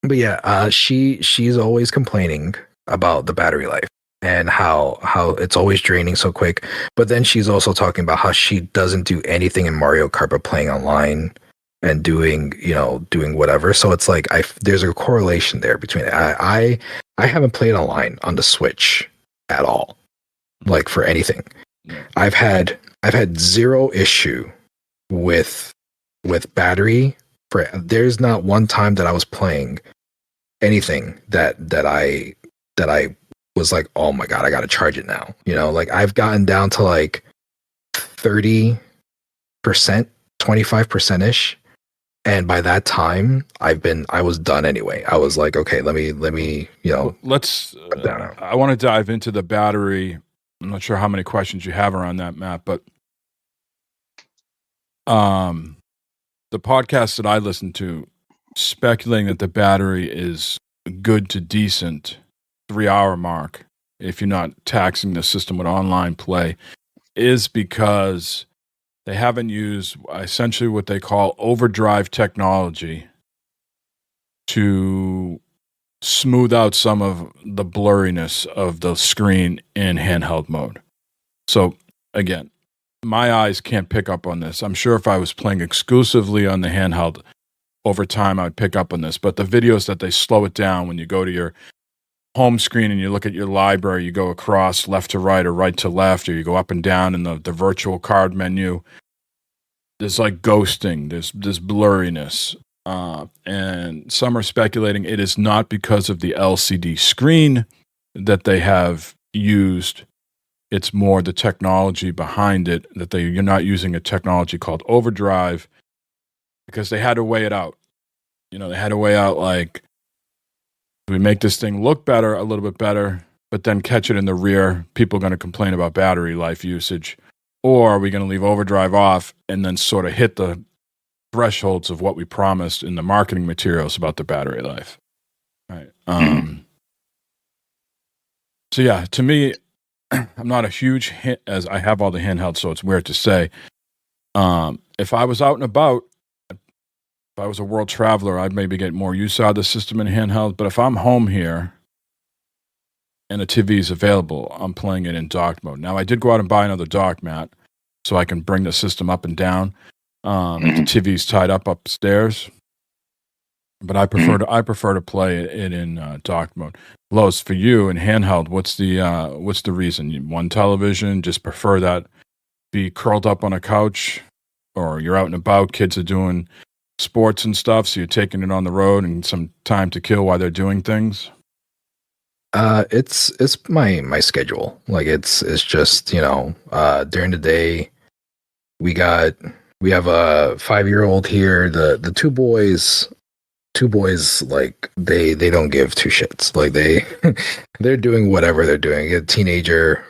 But yeah, she's always complaining about the battery life and how it's always draining so quick. But then she's also talking about how she doesn't do anything in Mario Kart but playing online and doing whatever. So it's like there's a correlation there between it. I haven't played online on the Switch at all, like, for anything. I've had zero issue with battery. There's not one time that I was playing anything that I was like, oh my god, I gotta charge it now. Like, I've gotten down to like 30%, 25% ish, and by that time I was done anyway. I was like, okay, let me let's I want to dive into the battery. I'm not sure how many questions you have around that, Matt, but the podcast that I listen to, speculating that the battery is good to decent 3-hour mark, if you're not taxing the system with online play, is because they haven't used essentially what they call overdrive technology to smooth out some of the blurriness of the screen in handheld mode. So again, my eyes can't pick up on this. I'm sure if I was playing exclusively on the handheld, over time I'd pick up on this. But the videos that they slow it down when you go to your home screen and you look at your library, you go across left to right or right to left, or you go up and down in the virtual card menu, there's like ghosting, there's blurriness. And some are speculating it is not because of the LCD screen that they have used. It's more the technology behind it, that you're not using a technology called overdrive, because they had to weigh it out. They had to weigh out, like, do we make this thing look better, a little bit better, but then catch it in the rear? People are going to complain about battery life usage. Or are we going to leave overdrive off and then sort of hit the thresholds of what we promised in the marketing materials about the battery life? Right. So yeah, to me, I'm not a huge as I have all the handhelds, so it's weird to say. If I was out and about, If I was a world traveler, I'd maybe get more use out of the system in handheld. But if I'm home here and a TV is available, I'm playing it in dock mode. Now, I did go out and buy another dock mat so I can bring the system up and down. If the TV's tied up upstairs, but I prefer to play it in dock mode. Lois, for you in handheld, what's the reason? One television, just prefer that be curled up on a couch, or you're out and about, kids are doing sports and stuff, so you're taking it on the road and some time to kill while they're doing things? It's my schedule. Like it's just, during the day we have a 5-year-old here. The two boys, like they don't give two shits. Like they're doing whatever they're doing. A teenager,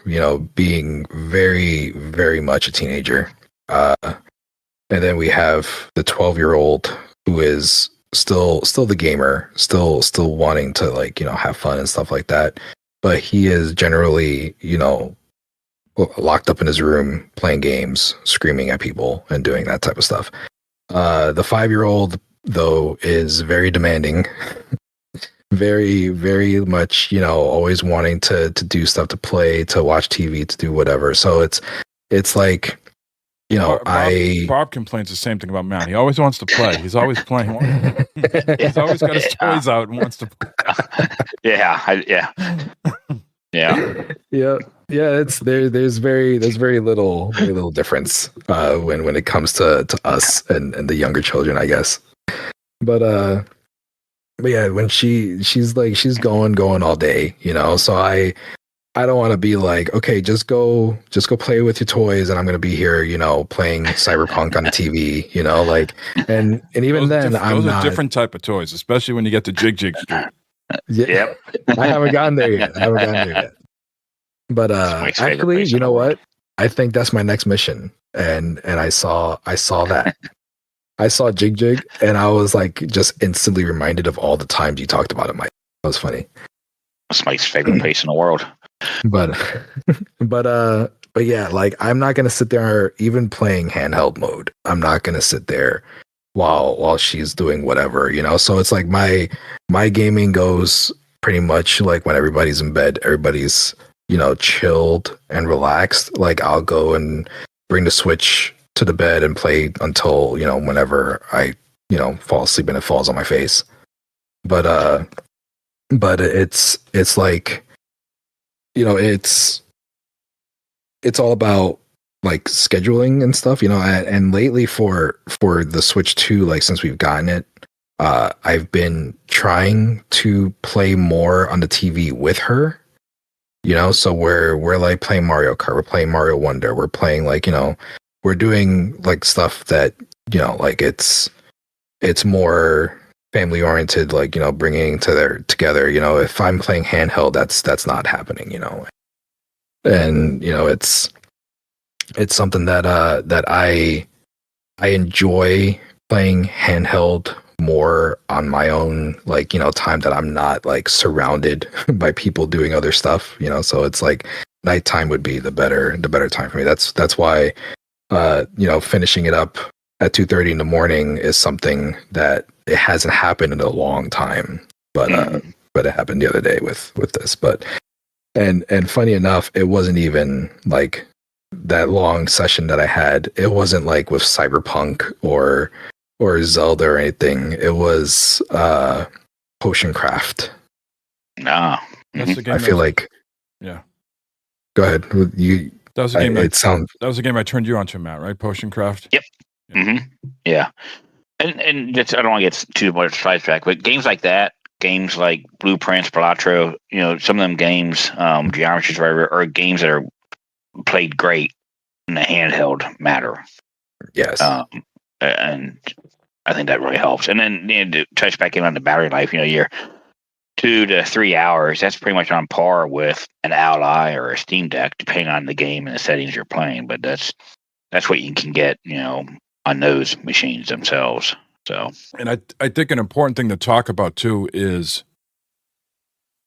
being very, very much a teenager. And then we have the 12-year-old who is still the gamer, still wanting to have fun and stuff like that. But he is generally, locked up in his room playing games, screaming at people and doing that type of stuff. The 5-year-old though is very demanding, very, very much, always wanting to do stuff, to play, to watch TV, to do whatever. So it's like, Bob complains the same thing about Matt. He always wants to play. He's always playing. He's always got his toys out and wants to play. Yeah. It's there's very little difference when it comes to us and the younger children, I guess. But yeah, when she's going all day, so I don't want to be like, okay, just go play with your toys, and I'm going to be here, playing Cyberpunk on the TV, and even then, those are different type of toys, especially when you get the Jig Street. Yep. I haven't gotten there yet. But actually, you know what? I think that's my next mission, and I saw that. I saw Jig, and I was like, just instantly reminded of all the times you talked about it, Mike. That was funny. It's Mike's favorite place in the world. But yeah, like I'm not gonna sit there even playing handheld mode. I'm not gonna sit there while she's doing whatever, So it's like my gaming goes pretty much like when everybody's in bed, everybody's chilled and relaxed. Like I'll go and bring the Switch to the bed and play until whenever I fall asleep and it falls on my face. But it's like, it's all about like scheduling and stuff, and lately for the Switch 2, like since we've gotten it, I've been trying to play more on the TV with her, so we're like playing Mario Kart, we're playing Mario Wonder, we're playing we're doing like stuff that, like it's more family oriented, like, bringing together, if I'm playing handheld, that's not happening, and, it's something that I enjoy playing handheld more on my own, like, time that I'm not like surrounded by people doing other stuff, so it's like nighttime would be the better time for me. That's why, finishing it up at 2:30 in the morning is something that it hasn't happened in a long time, but it happened the other day with this. But and funny enough, it wasn't even like that long session that I had. It wasn't like with Cyberpunk or Zelda or anything. It was Potion Craft. No, that's the game. I feel like, yeah. Go ahead. You. That was a game. That was a game I turned you on to, Matt. Right? Potion Craft. Yep. Yeah. And just, I don't want to get too much sidetracked, but games like that, games like Blueprints, Balatro, some of them games, Geometry Driver, are games that are played great in the handheld matter. Yes. And I think that really helps. And then to touch back in on the battery life, you're 2 to 3 hours. That's pretty much on par with an Ally or a Steam Deck, depending on the game and the settings you're playing. But that's what you can get, on those machines themselves. So, and I think an important thing to talk about too is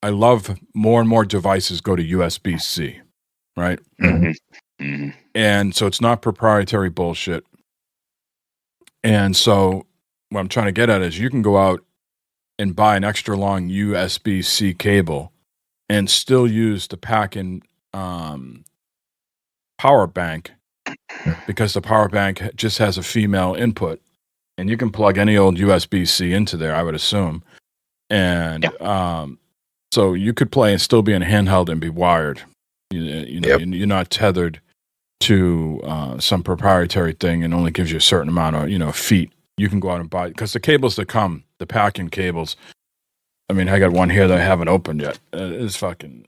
I love more and more devices go to USB-C, right? And so it's not proprietary bullshit. And so what I'm trying to get at is you can go out and buy an extra long USB-C cable and still use the pack-in power bank, because the power bank just has a female input, and you can plug any old USB-C into there, I would assume. And so you could play and still be in handheld and be wired. You know, you're not tethered to some proprietary thing and only gives you a certain amount of feet. You can go out and buy, because the cables that come, the pack-in cables, I mean, I got one here that I haven't opened yet. It's fucking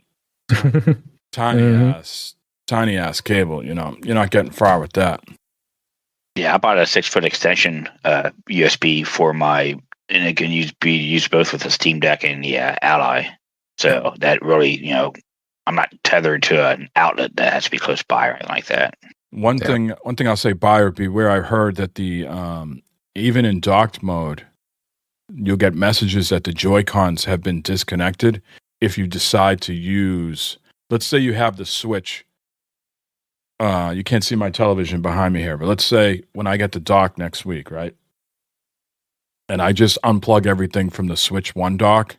tiny ass cable. You know, you're not getting far with that. Yeah, I bought a 6-foot extension USB for and it can be used both with the Steam Deck and the Ally. So that really, I'm not tethered to an outlet that has to be close by or anything like that. One thing I'll say, buyer beware. I heard that the even in docked mode, you'll get messages that the Joy-Cons have been disconnected if you decide to use, let's say you have the Switch. You can't see my television behind me here, but let's say when I get the dock next week, right? And I just unplug everything from the Switch 1 dock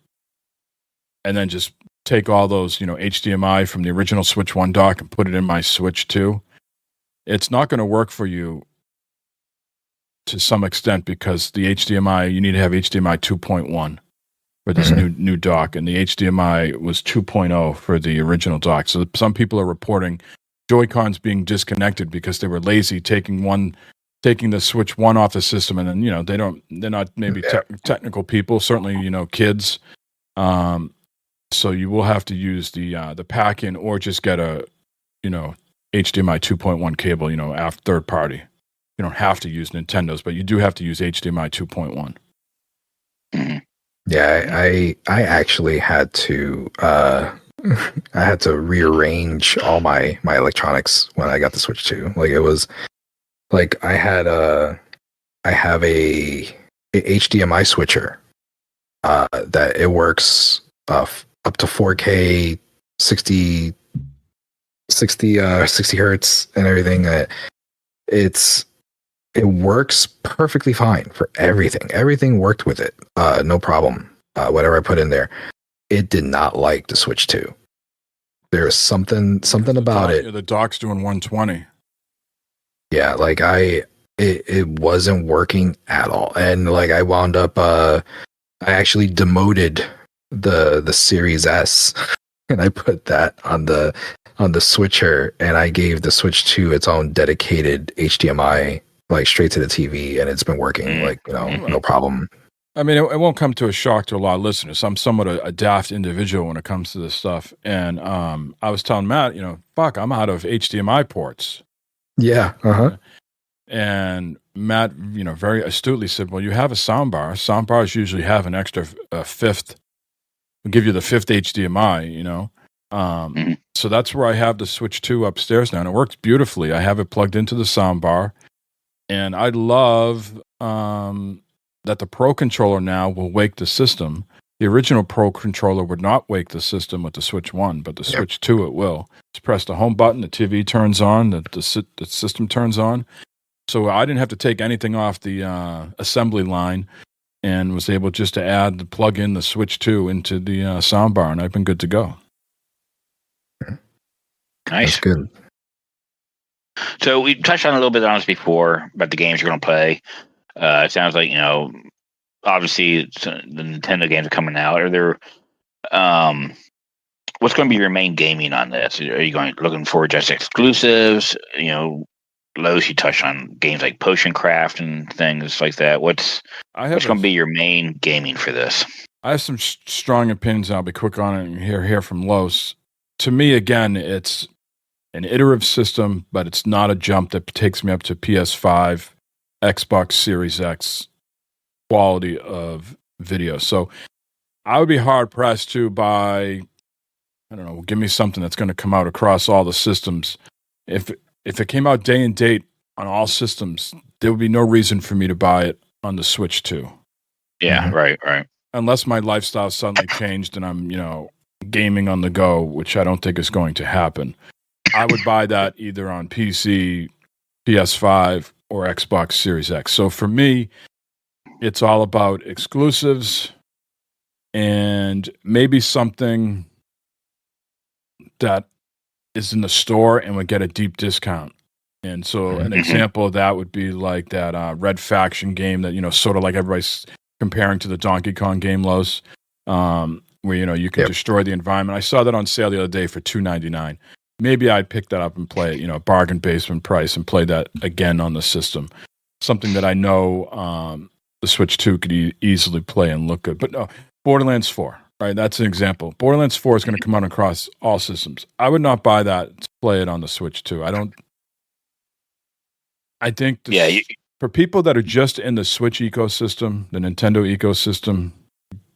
and then just take all those, HDMI from the original Switch 1 dock and put it in my Switch 2. It's not going to work for you to some extent, because the HDMI, you need to have HDMI 2.1 for this new dock, and the HDMI was 2.0 for the original dock. So some people are reporting Joy-Cons being disconnected because they were lazy taking the Switch 1 off the system, and then they're not maybe technical people, certainly kids. So you will have to use the pack-in, or just get a HDMI 2.1 cable, after third party. You don't have to use Nintendo's, but you do have to use HDMI 2.1. Mm-hmm. Yeah, I actually had to rearrange all my electronics when I got the Switch 2. Like, it was like I have a HDMI switcher that it works up to 4K 60 hertz and everything. It works perfectly fine for everything. Everything worked with it. No problem. Whatever I put in there. It did not like the Switch 2. There's something about it. The dock's doing 120. Yeah, like it wasn't working at all. And like I wound up I actually demoted the Series S and I put that on the switcher, and I gave the Switch 2 its own dedicated HDMI, like straight to the TV, and it's been working no problem. I mean, it won't come to a shock to a lot of listeners. I'm somewhat a daft individual when it comes to this stuff. And I was telling Matt, I'm out of HDMI ports. Yeah. And Matt, very astutely said, well, you have a soundbar. Soundbars usually have an extra fifth. We'll give you the fifth HDMI, So that's where I have the Switch 2 upstairs now. And it works beautifully. I have it plugged into the soundbar. And I love that the Pro Controller now will wake the system. The original Pro Controller would not wake the system with the Switch 1, but the Switch 2 it will. Just press the home button, the TV turns on, the system turns on. So I didn't have to take anything off the assembly line, and was able just to plug in the Switch 2 into the soundbar, and I've been good to go. Nice. That's good. So we touched on a little bit on this before about the games you're going to play. It sounds like, obviously the Nintendo games are coming out. Are there, what's going to be your main gaming on this? Are you looking for just exclusives? Lowe's, you touched on games like Potion Craft and things like that. What's going to be your main gaming for this? I have some strong opinions. I'll be quick on it and hear from Lowe's. To me, again, it's an iterative system, but it's not a jump that takes me up to PS5, Xbox Series X quality of video. So I would be hard pressed to buy, I don't know, give me something that's going to come out across all the systems. If it came out day and date on all systems, there would be no reason for me to buy it on the Switch 2. Yeah, right. Unless my lifestyle suddenly changed and I'm, gaming on the go, which I don't think is going to happen. I would buy that either on PC, PS5, or Xbox Series X. So for me, it's all about exclusives and maybe something that is in the store and would get a deep discount. And so an example of that would be like that Red Faction game that, sort of like everybody's comparing to the Donkey Kong game, Los, where, you can destroy the environment. I saw that on sale the other day for $2.99. Maybe I'd pick that up and play it, bargain basement price, and play that again on the system. Something that I know the Switch 2 could easily play and look good. But no, Borderlands 4, right? That's an example. Borderlands 4 is going to come out across all systems. I would not buy that to play it on the Switch 2. I think for people that are just in the Switch ecosystem, the Nintendo ecosystem,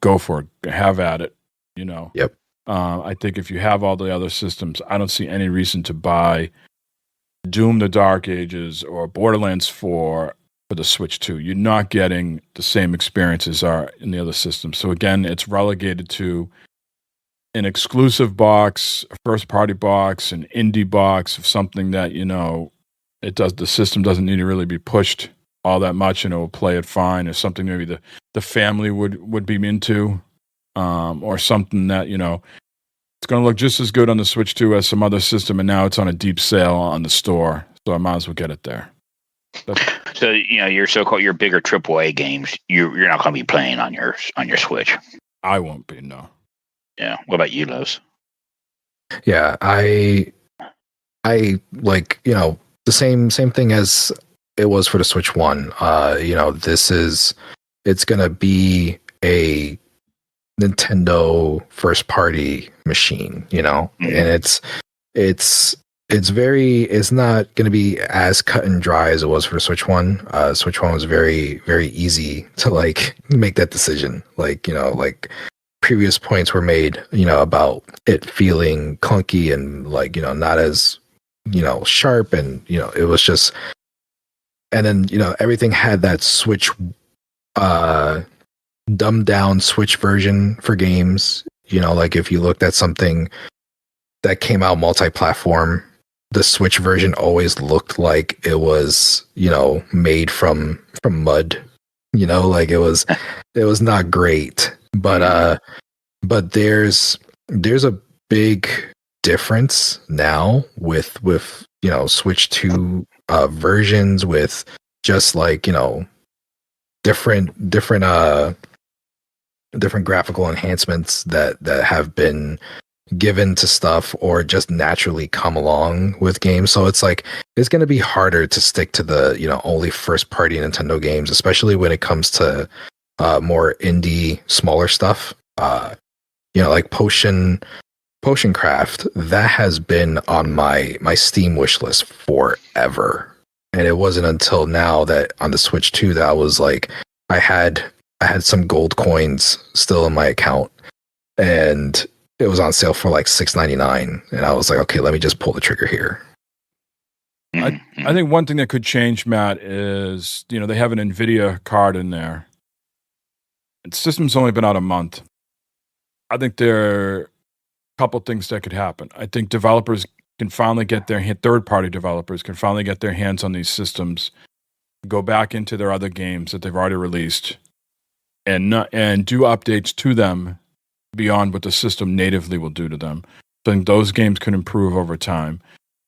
go for it. Have at it, Yep. I think if you have all the other systems, I don't see any reason to buy Doom the Dark Ages or Borderlands 4 for the Switch 2. You're not getting the same experiences are in the other systems. So again, it's relegated to an exclusive box, a first-party box, an indie box of something that, the system doesn't need to really be pushed all that much, and it will play it fine, or something maybe the family would be into, or something that, it's going to look just as good on the Switch 2 as some other system, and now it's on a deep sale on the store, so I might as well get it there. So, your bigger AAA games, you're not going to be playing on your Switch. I won't be, no. Yeah. What about you, Los? Yeah, I like, the same thing as it was for the Switch 1. It's going to be a Nintendo first party machine, and it's not going to be as cut and dry as it was for the Switch 1. Switch 1 was very, very easy to like make that decision. Like, previous points were made, about it feeling clunky and like, not as, sharp, and, it was just, and then, everything had that Switch, dumbed down Switch version for games. Like if you looked at something that came out multi-platform, the Switch version always looked like it was, made from mud. Like it was not great. But there's a big difference now with Switch 2 versions, with just like, different graphical enhancements that have been given to stuff or just naturally come along with games. So it's like it's going to be harder to stick to the only first party Nintendo games, especially when it comes to more indie, smaller stuff. Like Potion Craft, that has been on my Steam wish list forever, and it wasn't until now that on the Switch 2 that I was like, I had some gold coins still in my account, and it was on sale for like $6.99, and I was like, okay, let me just pull the trigger here. I think one thing that could change, Matt, is they have an NVIDIA card in there. The system's only been out a month. I think there are a couple things that could happen. I think developers can finally get third-party developers can finally get their hands on these systems, go back into their other games that they've already released, and do updates to them beyond what the system natively will do to them. So I think those games can improve over time.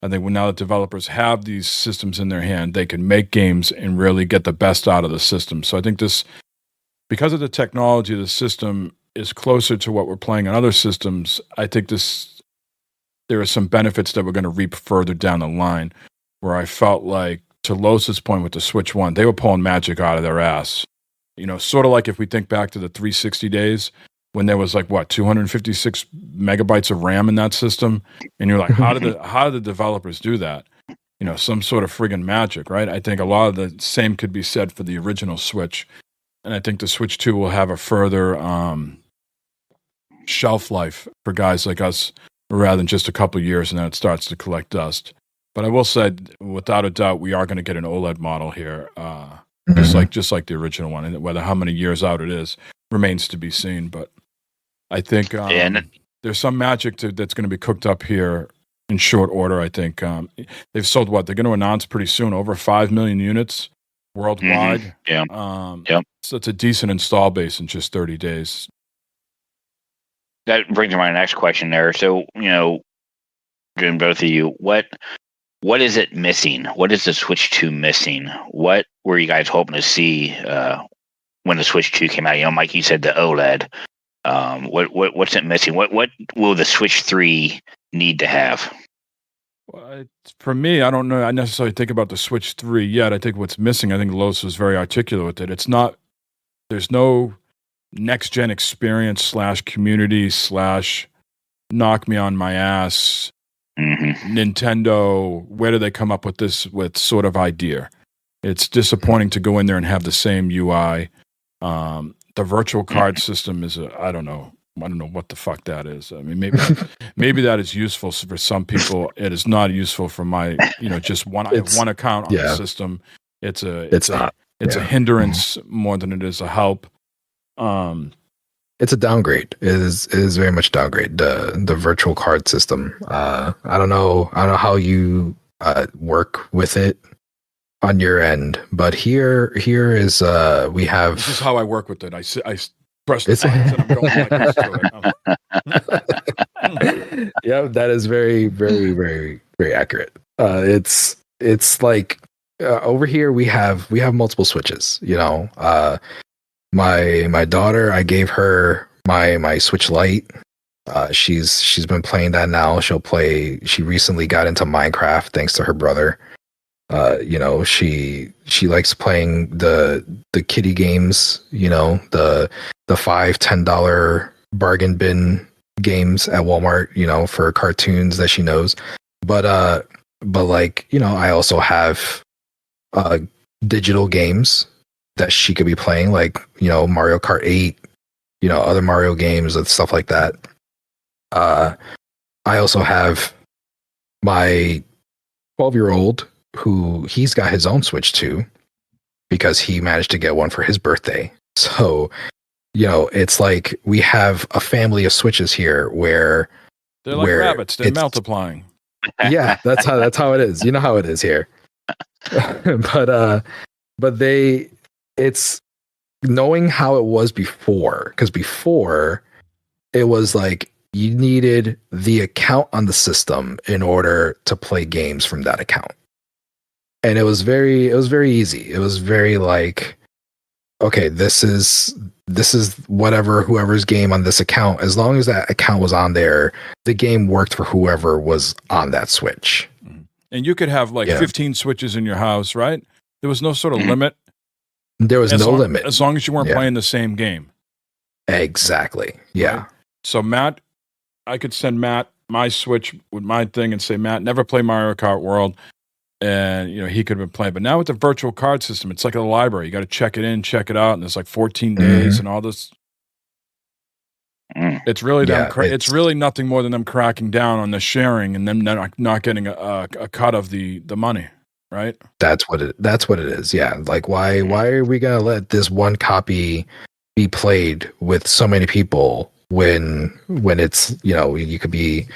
I think now that developers have these systems in their hand, they can make games and really get the best out of the system. So I think because of the technology, the system is closer to what we're playing on other systems. I think there are some benefits that we're going to reap further down the line, where I felt like, to Los's point with the Switch 1, they were pulling magic out of their ass. Sort of like if we think back to the 360 days, when there was like 256 megabytes of RAM in that system, and you're like, how did the developers do that? Some sort of friggin' magic, right? I think a lot of the same could be said for the original Switch, and I think the Switch 2 will have a further shelf life for guys like us, rather than just a couple of years and then it starts to collect dust. But I will say, without a doubt, we are going to get an OLED model here, just like the original one, and whether how many years out it is remains to be seen. But I think there's some magic that's going to be cooked up here in short order. I think they've sold they're going to announce pretty soon over 5 million units worldwide. Yeah. So it's a decent install base in just 30 days. That brings me to my next question there. So, Jim, both of you, what is it missing? What is the Switch 2 missing? What were you guys hoping to see when the Switch 2 came out? Mike, you said the OLED. What's it missing? What will the Switch 3 need to have? Well, for me, I don't know. I necessarily think about the Switch 3 yet. I think what's missing, I think Los was very articulate with it. There's no next gen experience / community / knock me on my ass. Nintendo, where do they come up with this sort of idea? It's disappointing to go in there and have the same UI. The virtual card system is I don't know what the fuck that is. I mean, maybe that is useful for some people. It is not useful for my, just one. I have one account on the system. It's a hindrance more than it is a help. It's a downgrade. It is very much a downgrade. The virtual card system. I don't know how you work with it on your end, but here is we have. This is how I work with it. I press the buttons and I'm going like this to it. Yeah, that is very, very, very, very accurate. It's like over here we have multiple switches. My daughter, I gave her my Switch Lite. She's been playing that now. She recently got into Minecraft thanks to her brother. She likes playing the kiddie games, the $5-10 bargain bin games at Walmart, for cartoons that she knows. But I also have digital games that she could be playing, like, Mario Kart 8, other Mario games and stuff like that. I also have my 12-year-old who he's got his own Switch 2 because he managed to get one for his birthday. So, it's like we have a family of Switches here where they're like rabbits. They're multiplying. Yeah, that's how it is. You know how it is here. But it's knowing how it was before, because before it was like you needed the account on the system in order to play games from that account. And it was very easy. It was very like, okay, this is whoever's game on this account. As long as that account was on there, the game worked for whoever was on that Switch. And you could have 15 Switches in your house, right? There was no sort of limit. There was no limit. As long as you weren't playing the same game. Exactly. Yeah. Right? So Matt, I could send Matt my Switch with my thing and say, Matt, never play Mario Kart World. And, he could have been playing. But now with the virtual card system, it's like a library. You got to check it in, check it out. And there's like 14 days and all this. It's really it's really nothing more than them cracking down on the sharing and them not getting a cut of the money. Right. That's what it is. Yeah. Like, why are we going to let this one copy be played with so many people when it's, you could be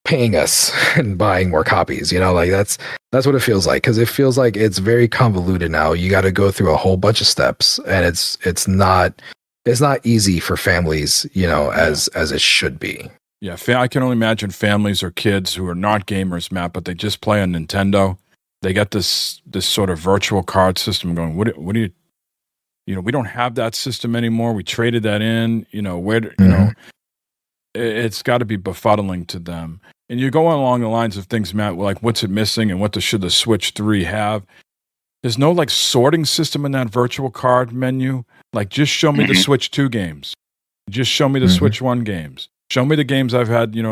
paying us and buying more copies, like that's what it feels like. Cause it feels like it's very convoluted now. You got to go through a whole bunch of steps and it's not easy for families, as it should be. Yeah. I can only imagine families or kids who are not gamers, Matt, but they just play on Nintendo. They got this sort of virtual card system going. What do you, we don't have that system anymore. We traded that in, it's got to be befuddling to them. And you're going along the lines of things, Matt, like what's it missing and should the Switch 3 have? There's no sorting system in that virtual card menu. Like, just show me the Switch 2 games. Just show me the Switch 1 games. Show me the games I've had, maybe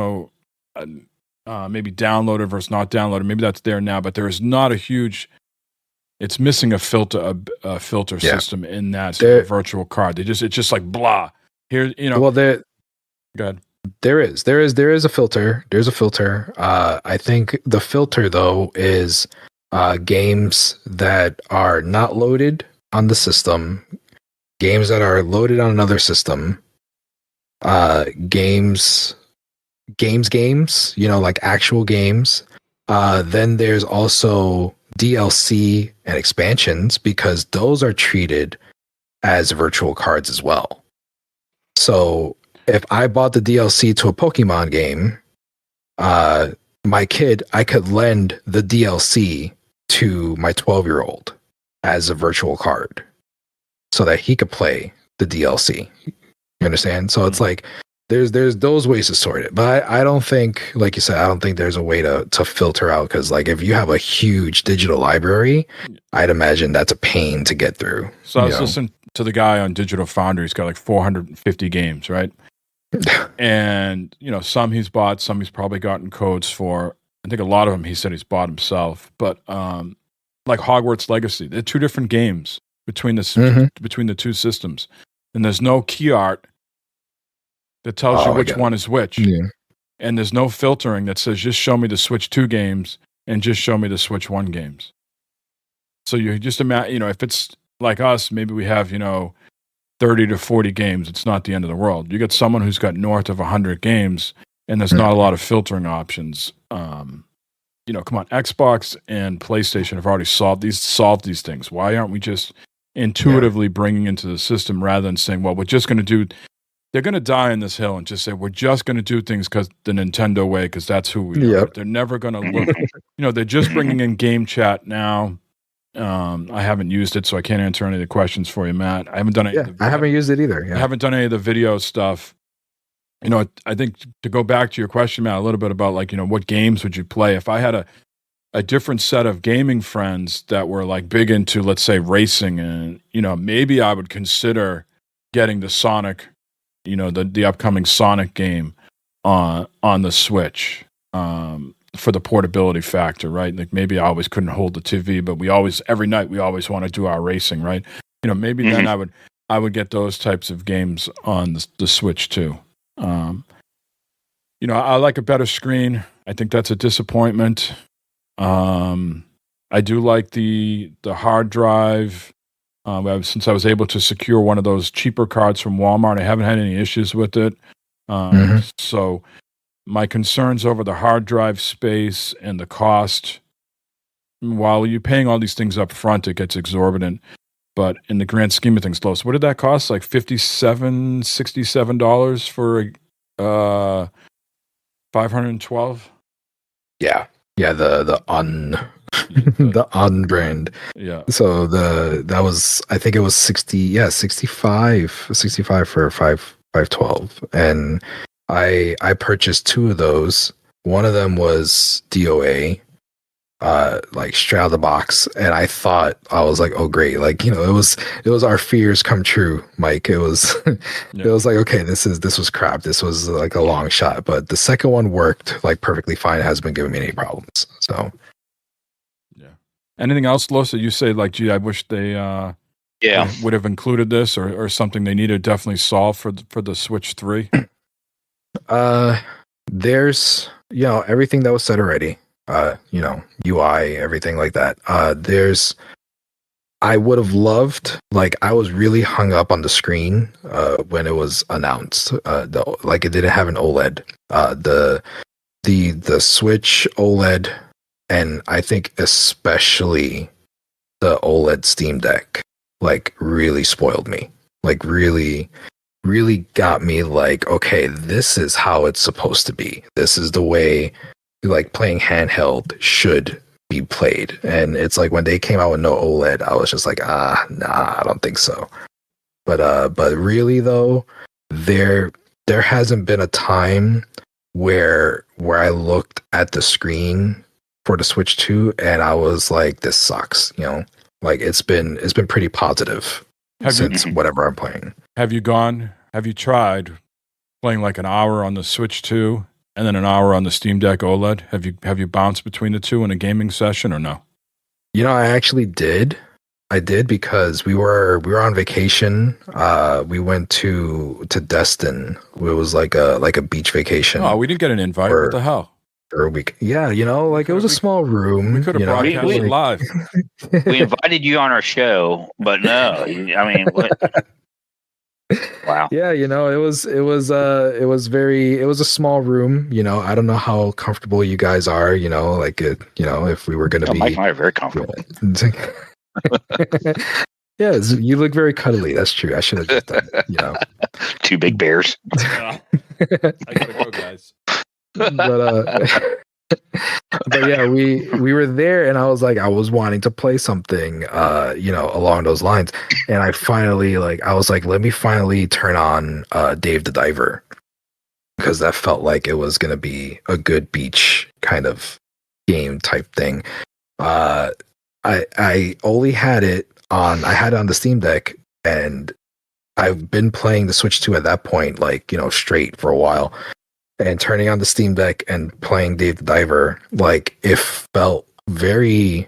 downloaded versus not downloaded. Maybe that's there now, but there is not a huge. It's missing a filter system in that virtual card. It's just like blah. Here, Well, go ahead. There is a filter. There's a filter. I think the filter though is games that are not loaded on the system, games that are loaded on another system, games, like actual games. Then there's also DLC and expansions because those are treated as virtual cards as well. So if I bought the DLC to a Pokemon game, my kid, I could lend the DLC to my 12-year-old as a virtual card so that he could play the DLC. You understand? So it's like there's those ways to sort it. But I don't think, like you said, I don't think there's a way to filter out, because like if you have a huge digital library, I'd imagine that's a pain to get through. So I was listening to the guy on Digital Foundry. He's got like 450 games, right? And some he's bought, some he's probably gotten codes for. I think a lot of them he said he's bought himself. But like Hogwarts Legacy, they're two different games between the two systems, and there's no key art that tells you which one is which. Yeah. And there's no filtering that says just show me the Switch 2 games and just show me the Switch 1 games. So you just imagine, if it's like us, maybe we have 30 to 40 games. It's not the end of the world. You get someone who's got north of 100 games, and there's not a lot of filtering options. Come on, Xbox and PlayStation have already solved these things. Why aren't we just intuitively bringing into the system rather than saying, well, we're just going to do? They're going to die on this hill and just say we're just going to do things because the Nintendo way, because that's who we are. They're never going to look. They're just bringing in game chat now. I haven't used it, so I can't answer any of the questions for you, Matt. I haven't done any. I haven't used it either. Yeah. I haven't done any of the video stuff. I think to go back to your question, Matt, a little bit about what games would you play if I had a different set of gaming friends that were like big into, let's say, racing, and maybe I would consider getting the Sonic, the upcoming Sonic game on the Switch. For the portability factor, right? Like maybe I always couldn't hold the TV, but every night we always want to do our racing, right? Maybe then I would get those types of games on the Switch too. I like a better screen. I think that's a disappointment. I do like the hard drive. Since I was able to secure one of those cheaper cards from Walmart, I haven't had any issues with it. So my concerns over the hard drive space and the cost, while you're paying all these things up front, it gets exorbitant. But in the grand scheme of things, Los, what did that cost? Like $67 for 512? Yeah. Yeah, the brand. Yeah. So that was, I think it was 65 for 512. And I purchased two of those. One of them was DOA, like straight out of the box, and I was like, oh great, like it was our fears come true, Mike. It was it was like, okay, this was crap. This was like a long shot, but the second one worked like perfectly fine. It hasn't been giving me any problems. So yeah. Anything else, Los, that you say like, gee, I wish they would have included this or something they need to definitely solve for the Switch 3? There's everything that was said already. UI, everything like that. I would have loved, like, I was really hung up on the screen when it was announced. Like it didn't have an OLED. The Switch OLED, and I think especially the OLED Steam Deck, like really spoiled me. Like really got me like, okay, this is how it's supposed to be. This is the way like playing handheld should be played. And it's like when they came out with no OLED, I was just like, nah, I don't think so. But really though, there hasn't been a time where I looked at the screen for the Switch 2 and I was like, this sucks, like it's been pretty positive since whatever I'm playing. Have you tried playing like an hour on the Switch 2 and then an hour on the Steam Deck OLED? Have you bounced between the two in a gaming session or no? I actually did. I did because we were on vacation. We went to Destin. It was like a beach vacation. Oh, we didn't get an invite. What the hell? For a week. Yeah, like it was a small room. We could have broadcast live. We invited you on our show, but no. I mean, what? Wow. Yeah, it was it was a small room. I don't know how comfortable you guys are. If we were gonna Mike be, and I are very comfortable. Yes, you look very cuddly. That's true. I should have just done. Two big bears. I gotta go, guys. But but yeah, we were there, and I was wanting to play something, along those lines, and I was like, let me finally turn on Dave the Diver, because that felt like it was gonna be a good beach kind of game type thing. I only had it on the Steam Deck, and I've been playing the Switch 2 at that point, straight for a while. And turning on the Steam Deck and playing Dave the Diver, it felt very,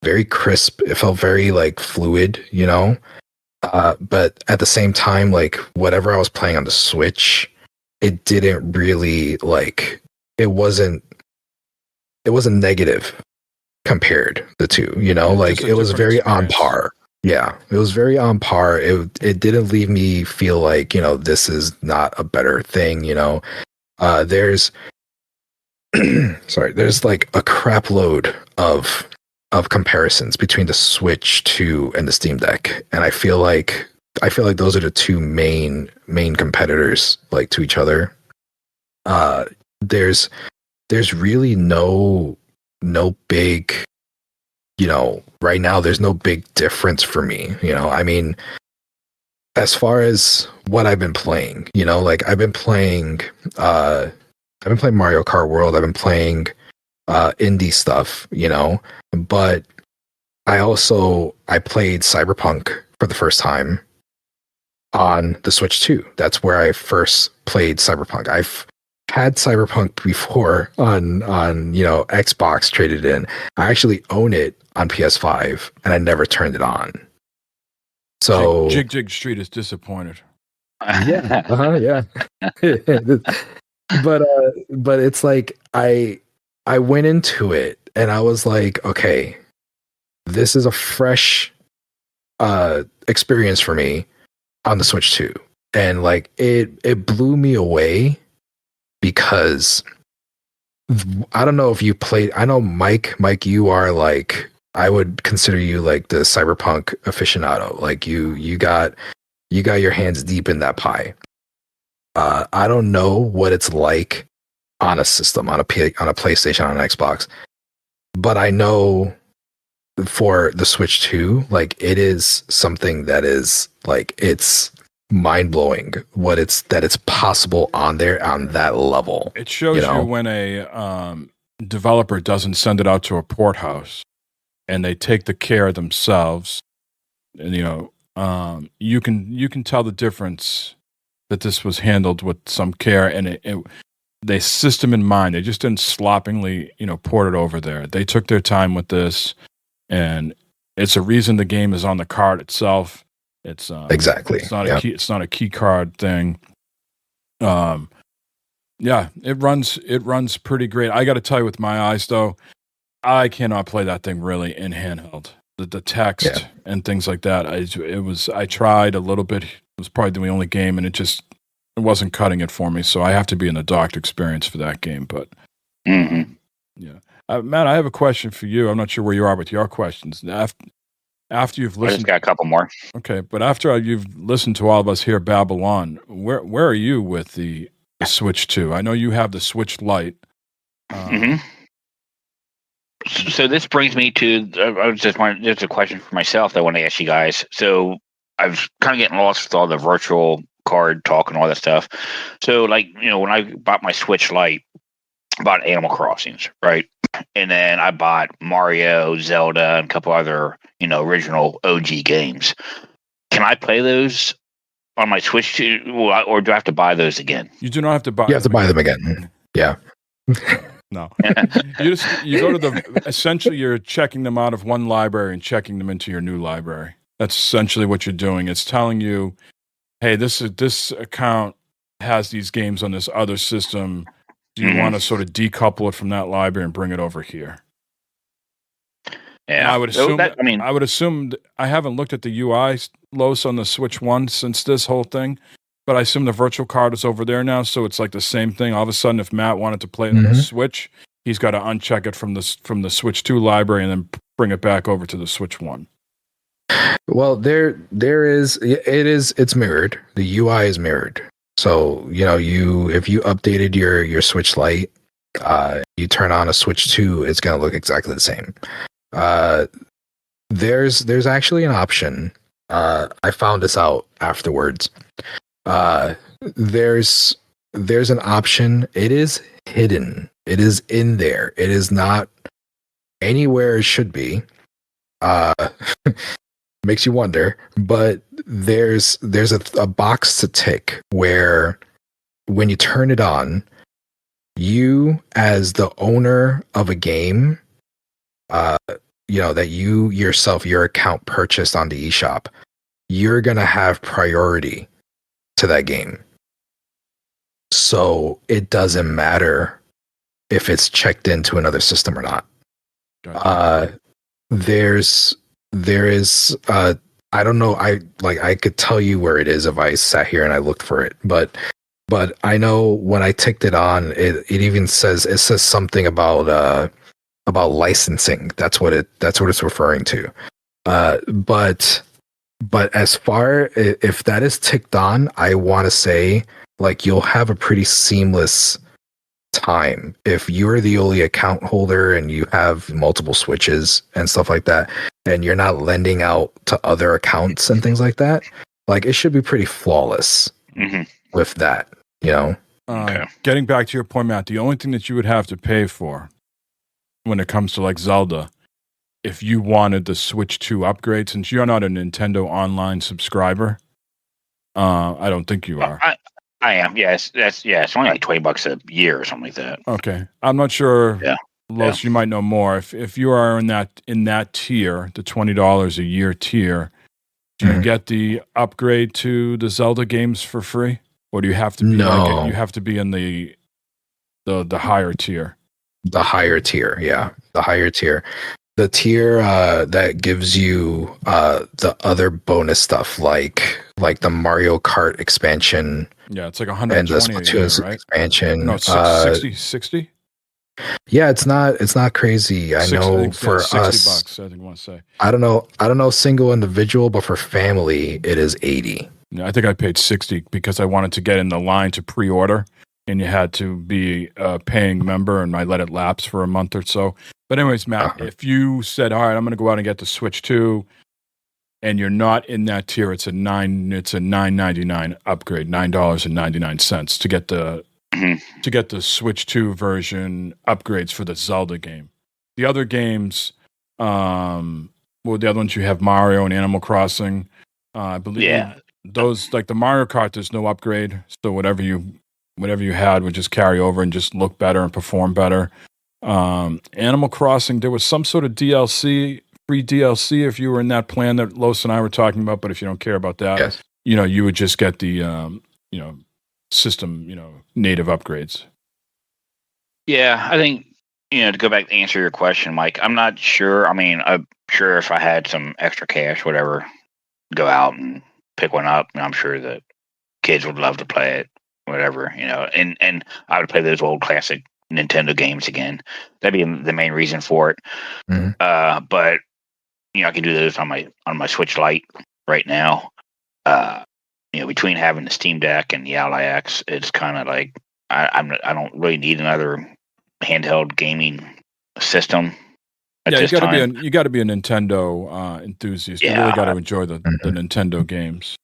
very crisp. It felt very fluid, but at the same time, whatever I was playing on the Switch, it didn't really it wasn't negative compared the two, it was very on par. Yeah, it was very on par. It didn't leave me feel like, this is not a better thing, there's there's a crap load of comparisons between the Switch 2 and the Steam Deck, and I feel like those are the two main competitors to each other. There's really no big, right now there's no big difference for me. I mean, as far as what I've been playing, I've been playing Mario Kart World. I've been playing indie stuff, but I played Cyberpunk for the first time on the Switch 2. That's where I first played Cyberpunk. I've had Cyberpunk before on Xbox traded in. I actually own it on PS5, and I never turned it on. So Jig Street is disappointed. Yeah, yeah. But it's I went into it and I was like, okay, this is a fresh experience for me on the Switch 2. And it blew me away, because I don't know if you played. I know Mike, you are I would consider you the Cyberpunk aficionado. You got your hands deep in that pie. I don't know what it's like on a system, on a PlayStation, on an Xbox, but I know for the Switch 2, it is something that is it's mind blowing that it's possible on there on that level. It shows you when a developer doesn't send it out to a port house and they take the care themselves, and you can tell the difference that this was handled with some care, and they system in mind. They just didn't sloppily port it over there. They took their time with this, and it's a reason the game is on the card itself. It's exactly. It's not a key. It's not a key card thing. Yeah, it runs pretty great. I got to tell you, with my eyes though, I cannot play that thing really in handheld. The text and things like that. I tried a little bit. It was probably the only game, and it wasn't cutting it for me. So I have to be in the docked experience for that game. But yeah, Matt, I have a question for you. I'm not sure where you are with your questions. After you've listened, I just got a couple more. Okay, but after you've listened to all of us here babble on, where are you with the Switch 2? I know you have the Switch Lite. So this brings me to there's a question for myself that I want to ask you guys. So I was kind of getting lost with all the virtual card talk and all that stuff. So when I bought my Switch Lite, I bought Animal Crossings, right? And then I bought Mario, Zelda, and a couple other original OG games. Can I play those on my Switch 2, or do I have to buy those again? You do not have to buy. You have to buy them again. Yeah. No. you go to essentially you're checking them out of one library and checking them into your new library. That's essentially what you're doing. It's telling you, hey, this account has these games on this other system. Do you want to sort of decouple it from that library and bring it over here? And Yeah, I would assume. I would assume. I haven't looked at the UI, Los, on the Switch One since this whole thing, but I assume the virtual card is over there now. So it's like the same thing. All of a sudden, if Matt wanted to play it on the Switch, he's got to uncheck it from the Switch 2 library and then bring it back over to the Switch 1. Well, it's mirrored. The UI is mirrored. So, if you updated your Switch Lite, you turn on a Switch 2, it's going to look exactly the same. There's actually an option. I found this out afterwards. There's an option. It is hidden. It is in there. It is not anywhere it should be. Makes you wonder, but there's a box to tick where when you turn it on, you as the owner of a game, that you yourself, your account purchased on the eShop, you're gonna have priority to that game. So it doesn't matter if it's checked into another system or not. Gotcha. There is I don't know, I could tell you where it is if I sat here and I looked for it, but I know when I ticked it on, it even says something about licensing. That's what it's referring to. But as far if that is ticked on, I want to say you'll have a pretty seamless time if you're the only account holder and you have multiple Switches and stuff like that, and you're not lending out to other accounts and things like that. It should be pretty flawless with that, Okay. Getting back to your point, Matt, the only thing that you would have to pay for when it comes to Zelda, if you wanted the Switch 2 upgrade, since you're not a Nintendo Online subscriber, I don't think you are. I am. Yes, it's only like $20 a year or something like that. Okay, I'm not sure. Yeah, Los, you might know more. If you are in that tier, the $20 a year tier, do you get the upgrade to the Zelda games for free, or do you have to be No. you have to be in the higher tier? The higher tier, yeah, the higher tier. The tier that gives you the other bonus stuff, like the Mario Kart expansion. Yeah, it's like and the 120 a year, Splatoon right? expansion. No, 60? Yeah, it's not crazy. I know for $60, us, I think I want to say. I don't know single individual, but for family, it is 80. Yeah, I think I paid 60 because I wanted to get in the line to pre-order, and you had to be a paying member, and I let it lapse for a month or so. But anyways, Matt, if you said, all right, I'm going to go out and get the Switch 2, and you're not in that tier, it's a $9.99 upgrade, $9.99 to get the Switch 2 version upgrades for the Zelda game. The other games, the other ones you have Mario and Animal Crossing. I believe those, like the Mario Kart, there's no upgrade, so whatever you had would just carry over and just look better and perform better. Animal Crossing, there was some sort of DLC, free DLC if you were in that plan that Los and I were talking about, but if you don't care about that, you would just get the system, native upgrades. Yeah, I think, to go back to answer your question, Mike, I'm not sure. I mean, I'm sure if I had some extra cash, whatever, go out and pick one up, and I'm sure that kids would love to play it, whatever, and I would play those old classic Nintendo games again. That'd be the main reason for it. But I can do those on my Switch Lite right now. Between having the Steam Deck and the Ally X, it's kind of like I don't really need another handheld gaming system. You got to be a Nintendo enthusiast. You really got to enjoy the Nintendo games.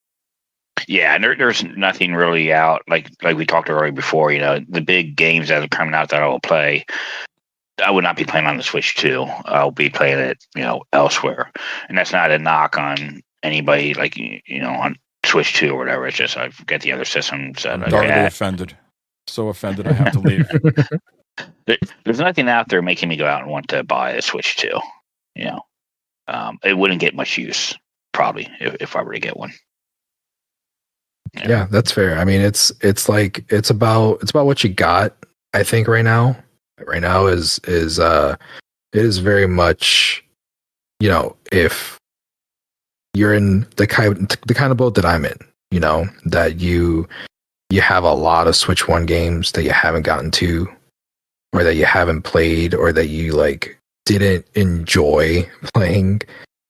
Yeah, and there's nothing really out like we talked earlier before. The big games that are coming out that I will play, I would not be playing on the Switch 2. I'll be playing it, elsewhere, and that's not a knock on anybody on Switch 2 or whatever. It's just I've got the other systems. I'm totally offended. So offended, I have to leave. There's nothing out there making me go out and want to buy a Switch 2. It wouldn't get much use probably if I were to get one. Yeah, that's fair. I mean, it's about what you got. I think right now is it is very much if you're in the kind of boat that I'm in, that you have a lot of Switch 1 games that you haven't gotten to, or that you haven't played, or that you like didn't enjoy playing.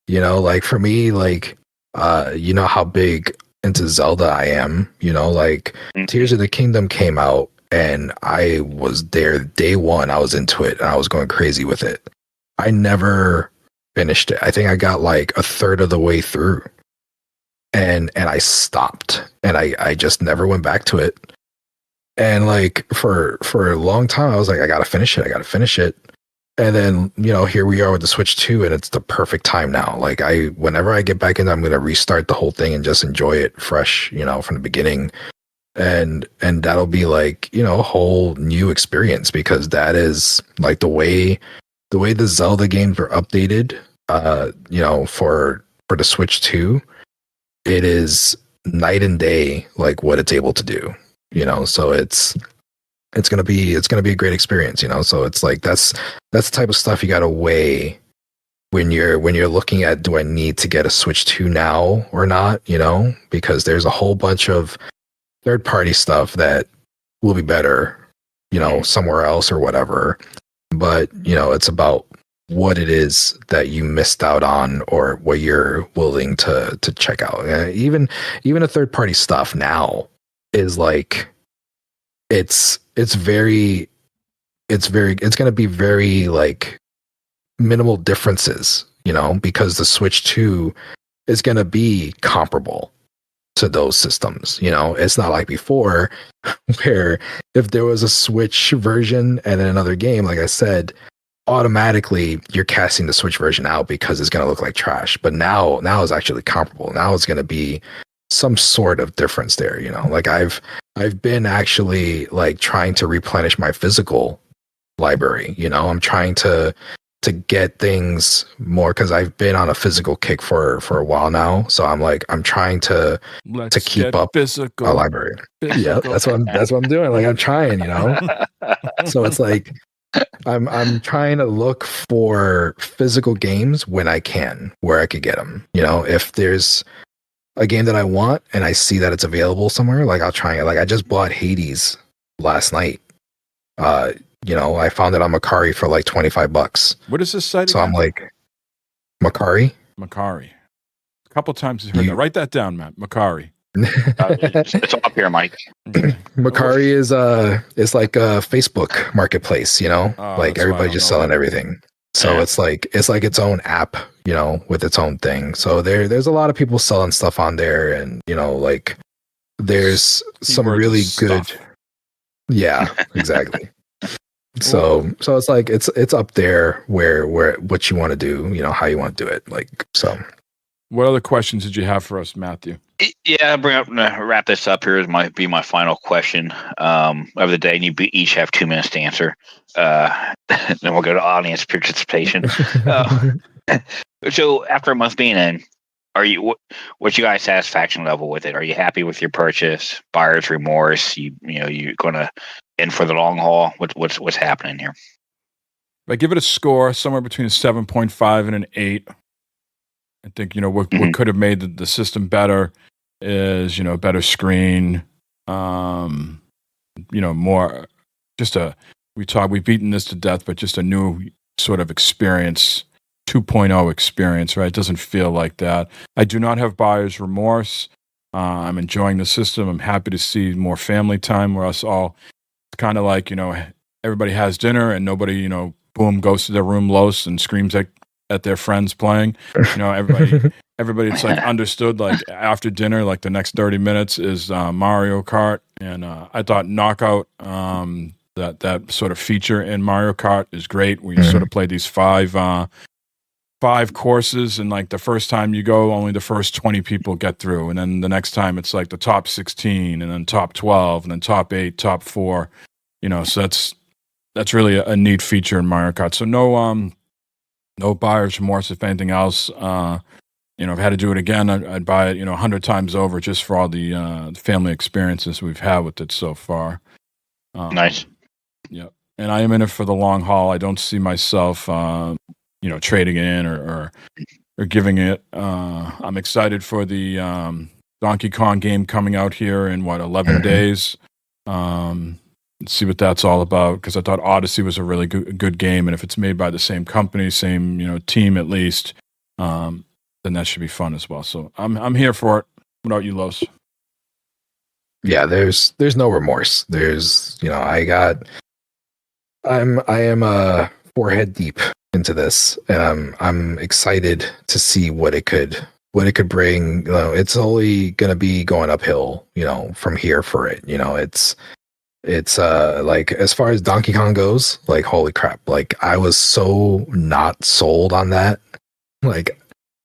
Like for me, like how big into Zelda I am. Like Tears of the Kingdom came out, and I was there day one. I was into it, and I was going crazy with it. I never finished it. I think I got like a third of the way through, and I stopped, and I just never went back to it. And like for a long time, I was like, I gotta finish it. And then, here we are with the Switch 2, and it's the perfect time now. Like whenever I get back in, I'm going to restart the whole thing and just enjoy it fresh, from the beginning. And that'll be like, a whole new experience, because that is like the way the Zelda games were updated, for the Switch 2, it is night and day, like what it's able to do, so it's gonna be a great experience, So it's like that's the type of stuff you gotta weigh when you're looking at, do I need to get a Switch 2 now or not? Because there's a whole bunch of third party stuff that will be better, somewhere else or whatever. But it's about what it is that you missed out on, or what you're willing to check out. Even a third party stuff now is like, it's going to be very like minimal differences, because the Switch 2 is going to be comparable to those systems. It's not like before where if there was a Switch version and then another game, like I said, automatically you're casting the Switch version out because it's going to look like trash. But now it's actually comparable. Now it's going to be some sort of difference there. Like I've been actually like trying to replenish my physical library. I'm trying to get things more, because I've been on a physical kick for a while now. So I'm trying to keep up physical a library. Yeah, that's what I'm doing. Like I'm trying, So it's like I'm trying to look for physical games when I can, where I could get them. If there's a game that I want and I see that it's available somewhere, like I'll try it. Like I just bought Hades last night. I found it on Macari for like $25. What is this site So again? I'm like, Macari. A couple times I heard that. Write that down, Matt. Macari. It's up here, Mike. Macari is like a Facebook marketplace, like everybody's just selling everything. So it's like its own app, with its own thing. So there's a lot of people selling stuff on there, and like there's some really good stuff. Yeah, exactly. So it's like it's up there where what you want to do, how you want to do it. Like, so what other questions did you have for us, Matthew? Yeah, wrap this up here. Might be my final question of the day, and you each have 2 minutes to answer. Then we'll go to audience participation. So after a month being in, what's your guys' satisfaction level with it? Are you happy with your purchase? Buyer's remorse? You're gonna in for the long haul? What's happening here? I give it a score somewhere between a 7.5 and an 8. I think what could have made the system better is better screen, more just we've beaten this to death, but just a new sort of experience, 2.0 experience, right? It doesn't feel like that. I do not have buyer's remorse. I'm enjoying the system. I'm happy to see more family time where us all, it's kind of like, everybody has dinner and nobody, boom, goes to their room los and screams at their friends playing. Everybody it's like understood, like after dinner, like the next 30 minutes is Mario Kart. And I thought Knockout, that sort of feature in Mario Kart is great, where you sort of play these five courses, and like the first time you go, only the first 20 people get through, and then the next time it's like the top 16, and then top 12, and then top 8, top 4. So that's really a neat feature in Mario Kart. So no buyer's remorse. If anything else, if I had to do it again, I'd buy it 100 times over, just for all the family experiences we've had with it so far. Nice. Yeah, and I am in it for the long haul. I don't see myself trading it in or giving it. I'm excited for the Donkey Kong game coming out here in 11 days. See what that's all about, because I thought Odyssey was a really good game, and if it's made by the same company, same team at least, then that should be fun as well. So I'm here for it. What about you, Los? Yeah, there's no remorse. There's I am forehead deep into this. I'm excited to see what it could bring. It's only gonna be going uphill, from here for it. It's like, as far as Donkey Kong goes, like, holy crap, like, I was so not sold on that. Like,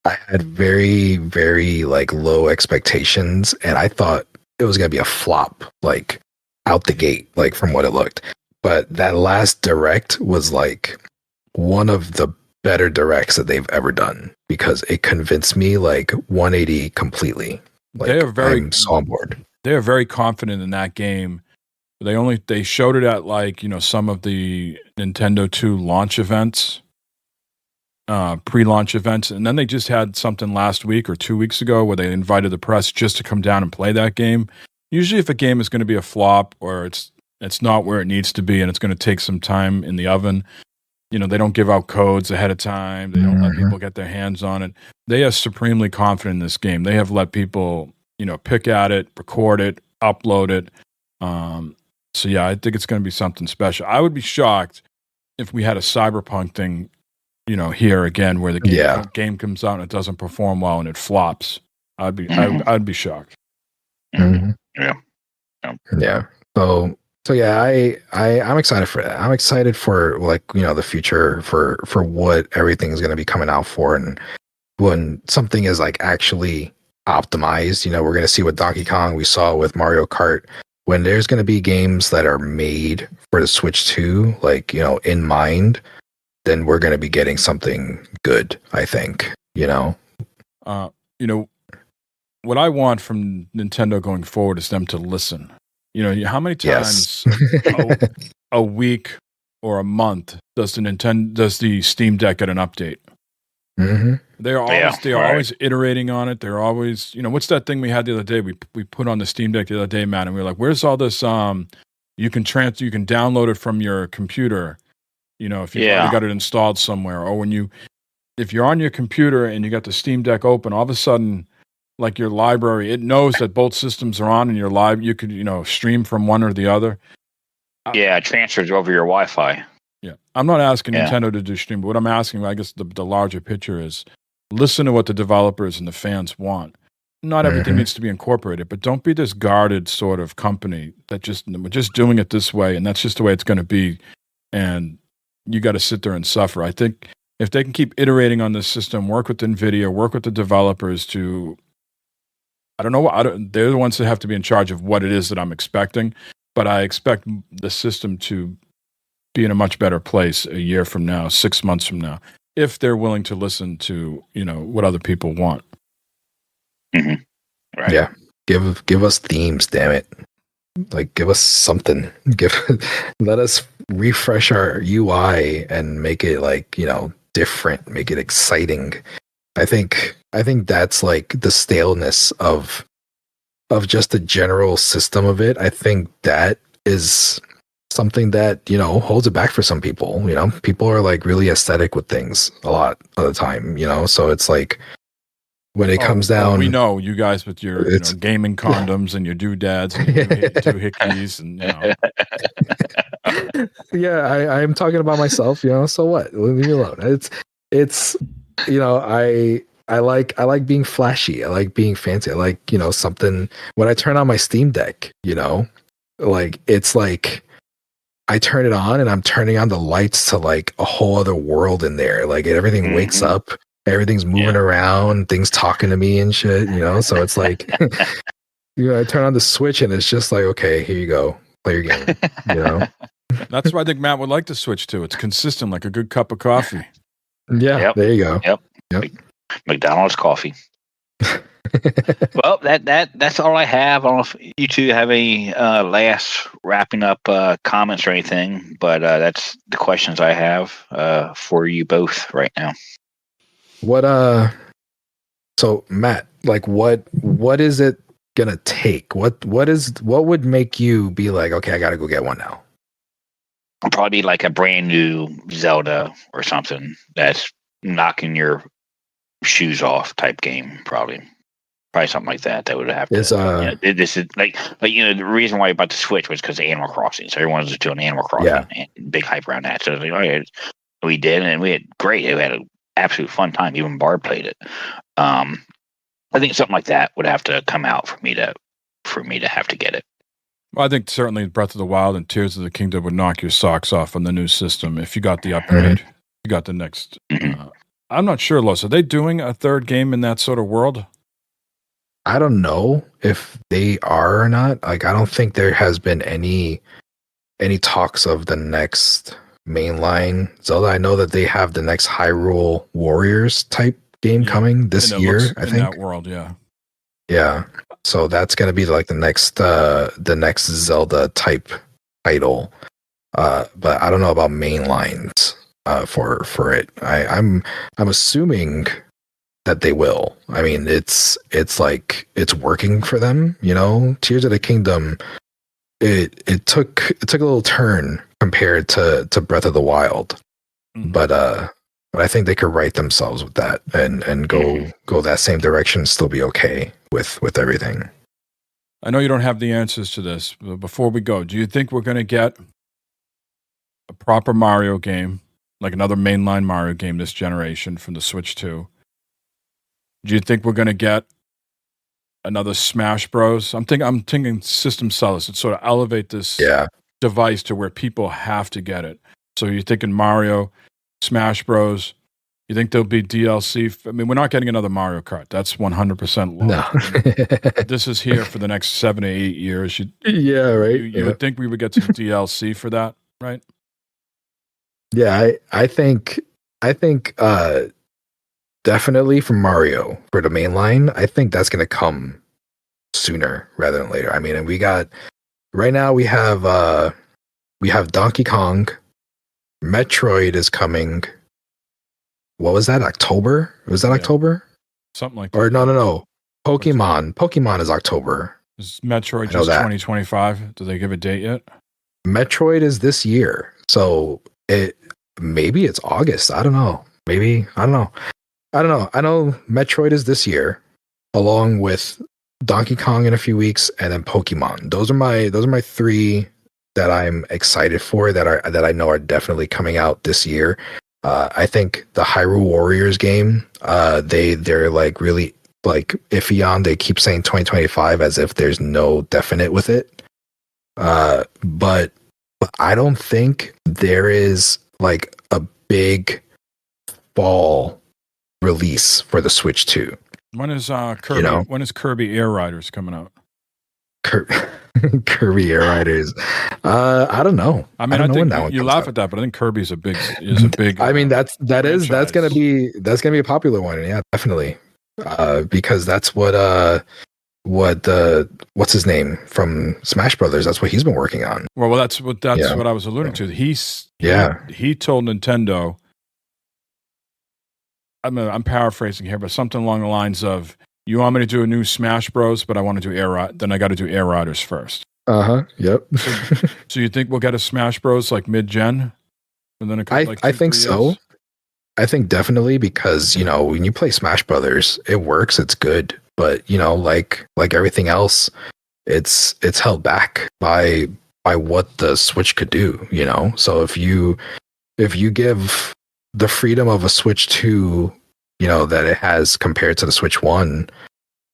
I had very, very like low expectations, and I thought it was gonna be a flop, like, out the gate, like, from what it looked. But that last direct was like one of the better directs that they've ever done, because it convinced me like 180 completely. Like, I'm so on board. They are very confident in that game. They showed it at, like, some of the Nintendo 2 launch events, pre-launch events, and then they just had something last week or 2 weeks ago where they invited the press just to come down and play that game. Usually, if a game is going to be a flop or it's not where it needs to be and it's going to take some time in the oven, they don't give out codes ahead of time. They don't let people get their hands on it. They are supremely confident in this game. They have let people, pick at it, record it, upload it. So yeah, I think it's going to be something special. I would be shocked if we had a Cyberpunk thing, here again, where the game comes out and it doesn't perform well and it flops. I'd be shocked. Mm-hmm. Yeah. So yeah, I'm excited for that. I'm excited for, like, the future for what everything's going to be coming out for, and when something is, like, actually optimized. We're going to see what Donkey Kong we saw with Mario Kart. When there's going to be games that are made for the Switch 2, like, in mind, then we're going to be getting something good, I think, what I want from Nintendo going forward is them to listen. How many times a week or a month does the Steam Deck get an update? Mm-hmm. They are always iterating on it. They're always, what's that thing we had the other day? We put on the Steam Deck the other day, Matt, and we were like, "Where's all this? You can download it from your computer. If you've already got it installed somewhere, or if you're on your computer and you got the Steam Deck open, all of a sudden, like, your library, it knows that both systems are on, and your live, you could stream from one or the other. Yeah, it transfers over your Wi-Fi. Yeah, I'm not asking Nintendo to do stream, but what I'm asking, I guess the larger picture is, listen to what the developers and the fans want. Not everything needs to be incorporated, but don't be this guarded sort of company that we're just doing it this way, and that's just the way it's going to be, and you got to sit there and suffer. I think if they can keep iterating on this system, work with NVIDIA, work with the developers to, they're the ones that have to be in charge of what it is that I'm expecting, but I expect the system to be in a much better place a year from now, 6 months from now, if they're willing to listen to, what other people want. Mm-hmm. Right. Yeah. Give us themes, damn it. Like, give us something. Let us refresh our UI and make it, like, different, make it exciting. I think that's, like, the staleness of just the general system of it. I think that is something that, holds it back for some people. People are, like, really aesthetic with things a lot of the time, so it's like, when it comes down, we know you guys with your gaming condoms and your doodads and your doohickeys and yeah, I'm talking about myself, so what? Leave me alone. It's I like being flashy. I like being fancy. I like, something. When I turn on my Steam Deck, like, it's like I turn it on and I'm turning on the lights to, like, a whole other world in there. Like, everything wakes up, everything's moving around, things talking to me and shit, so it's like, I turn on the Switch and it's just like, okay, here you go, play your game. That's why I think Matt would like to switch to. It's consistent, like a good cup of coffee. Yeah, there you go. Yep. McDonald's coffee. Well, that's all I have. I don't know if you two have any last wrapping up comments or anything, but that's the questions I have for you both right now. What so Matt, like what is it gonna take? What would make you be like, okay, I gotta go get one now? Probably like a brand new Zelda or something that's knocking your shoes off type game. Probably something like that. That would have to. Is This is like the reason why I bought the Switch was because of Animal Crossing. So everyone was doing Animal Crossing and big hype around that. So I was like, oh, yeah, we did, and we had great. We had an absolute fun time. Even Barb played it. I think something like that would have to come out for me to have to get it. Well, I think certainly Breath of the Wild and Tears of the Kingdom would knock your socks off on the new system if you got the upgrade. You got the next. I'm not sure, Los. Are they doing a third game in that sort of world? I don't know if they are or not. Like, I don't think there has been any talks of the next mainline Zelda. I know that they have the next Hyrule Warriors type game coming this year. I think in that world, yeah. Yeah. So that's gonna be like the next Zelda type title. But I don't know about main lines for it. I'm assuming that they will. I mean, it's like it's working for them, Tears of the Kingdom, it took a little turn compared to Breath of the Wild. Mm-hmm. But I think they could right themselves with that and go that same direction and still be okay with everything. I know you don't have the answers to this, but before we go, do you think we're going to get a proper Mario game, like another mainline Mario game this generation from the Switch 2? Do you think we're going to get another Smash Bros? I'm thinking system sellers to sort of elevate this device to where people have to get it. So you're thinking Mario, Smash Bros. You think there'll be DLC? I mean, we're not getting another Mario Kart. That's 100% locked. No. This is here for the next 7 to 8 years. Right. You would think we would get some DLC for that, right? Yeah, I think definitely for Mario, for the main line, I think that's going to come sooner rather than later. I mean, and right now we have Donkey Kong, Metroid is coming. What was that? October? Was that October? Something like that. Or no. Pokemon is October. Is Metroid just 2025? Do they give a date yet? Metroid is this year. So maybe it's August. I don't know. Maybe. I don't know. I know Metroid is this year, along with Donkey Kong in a few weeks, and then Pokemon. Those are my three that I'm excited for, that I know are definitely coming out this year. I think the Hyrule Warriors game, they're like really like iffy on. They keep saying 2025 as if there's no definite with it. But I don't think there is like a big fall release for the Switch 2. When is Kirby? When is Kirby Air Riders coming out? Kirby Air Riders. I don't know. I mean, I think you laugh at that, but I think Kirby's a big. I mean, that's gonna be a popular one. Yeah, definitely. Because that's what's his name from Smash Brothers? That's what he's been working on. Well, that's what I was alluding to. He told Nintendo. I'm paraphrasing here, but something along the lines of, "You want me to do a new Smash Bros, but I want to do then I got to do Air Riders first." Yep. So you think we'll get a Smash Bros like mid-gen? And then I think so. I think definitely, because when you play Smash Brothers, it works, it's good, but like everything else, it's held back by what the Switch could do. So if you give the freedom of a Switch 2, that it has compared to the Switch 1,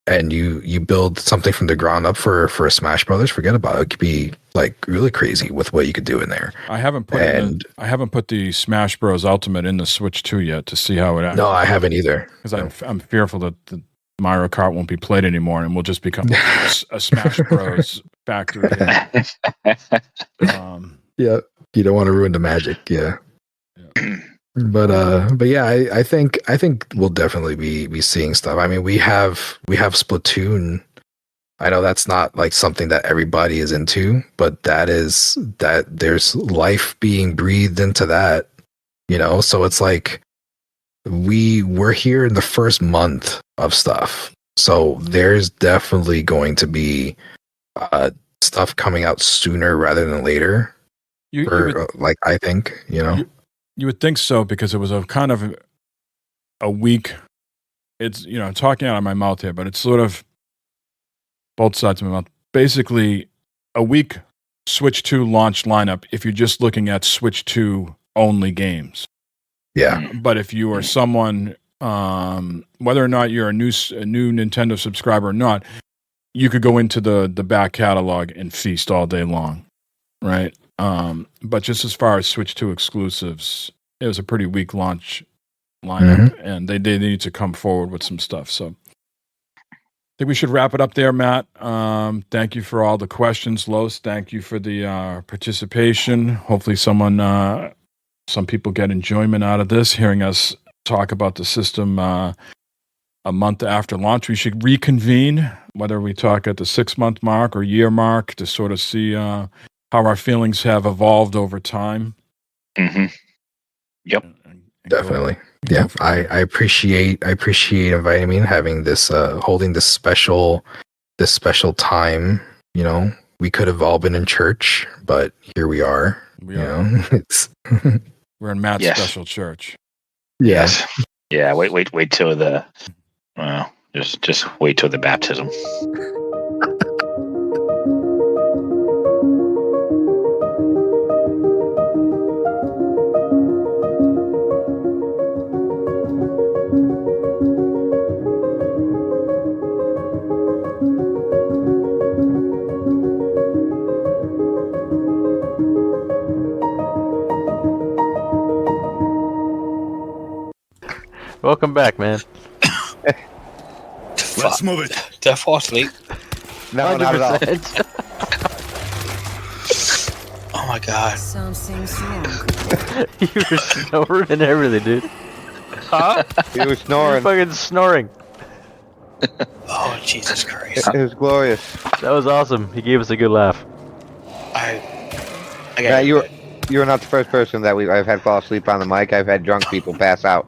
and you build something from the ground up for a Smash Brothers, forget about it. It could be like really crazy with what you could do in there. I haven't put the Smash Bros Ultimate in the Switch 2 yet to see how it acts. No, I haven't either. Because I'm fearful that the Mario Kart won't be played anymore and will just become a Smash Bros factory. Yeah, you don't want to ruin the magic. Yeah. But yeah, I think we'll definitely be seeing stuff. I mean, we have Splatoon. I know that's not like something that everybody is into, but that there's life being breathed into that, so it's like we're here in the first month of stuff. So there's definitely going to be stuff coming out sooner rather than later. I think, You would think so, because it was a kind of a week. It's, I'm talking out of my mouth here, but it's sort of both sides of my mouth. Basically, a weak Switch 2 launch lineup if you're just looking at Switch 2 only games. Yeah. But if you are someone, whether or not you're a new Nintendo subscriber or not, you could go into the back catalog and feast all day long, right? But just as far as Switch 2 exclusives, it was a pretty weak launch lineup, and they need to come forward with some stuff. So I think we should wrap it up there, Matt. Thank you for all the questions, Los. Thank you for the participation. Hopefully some people get enjoyment out of this, hearing us talk about the system a month after launch. We should reconvene, whether we talk at the 6-month mark or year mark, to sort of see how our feelings have evolved over time. Mm-hmm. Yep. Definitely. Yeah. I appreciate inviting me and having this holding this special time. We could have all been in church, but here we are. We're in Matt's special church. Yeah. Yes. Yeah. Wait till the just wait till the baptism. Welcome back, man. Let's move it. Did I fall asleep? No, not at all. 100%. Oh my god. Something's wrong. You were snoring and everything, dude. Huh? He was You were snoring. fucking snoring. Oh Jesus Christ. It was glorious. That was awesome. He gave us a good laugh. I got Matt, you're not the first person that I've had fall asleep on the mic. I've had drunk people pass out.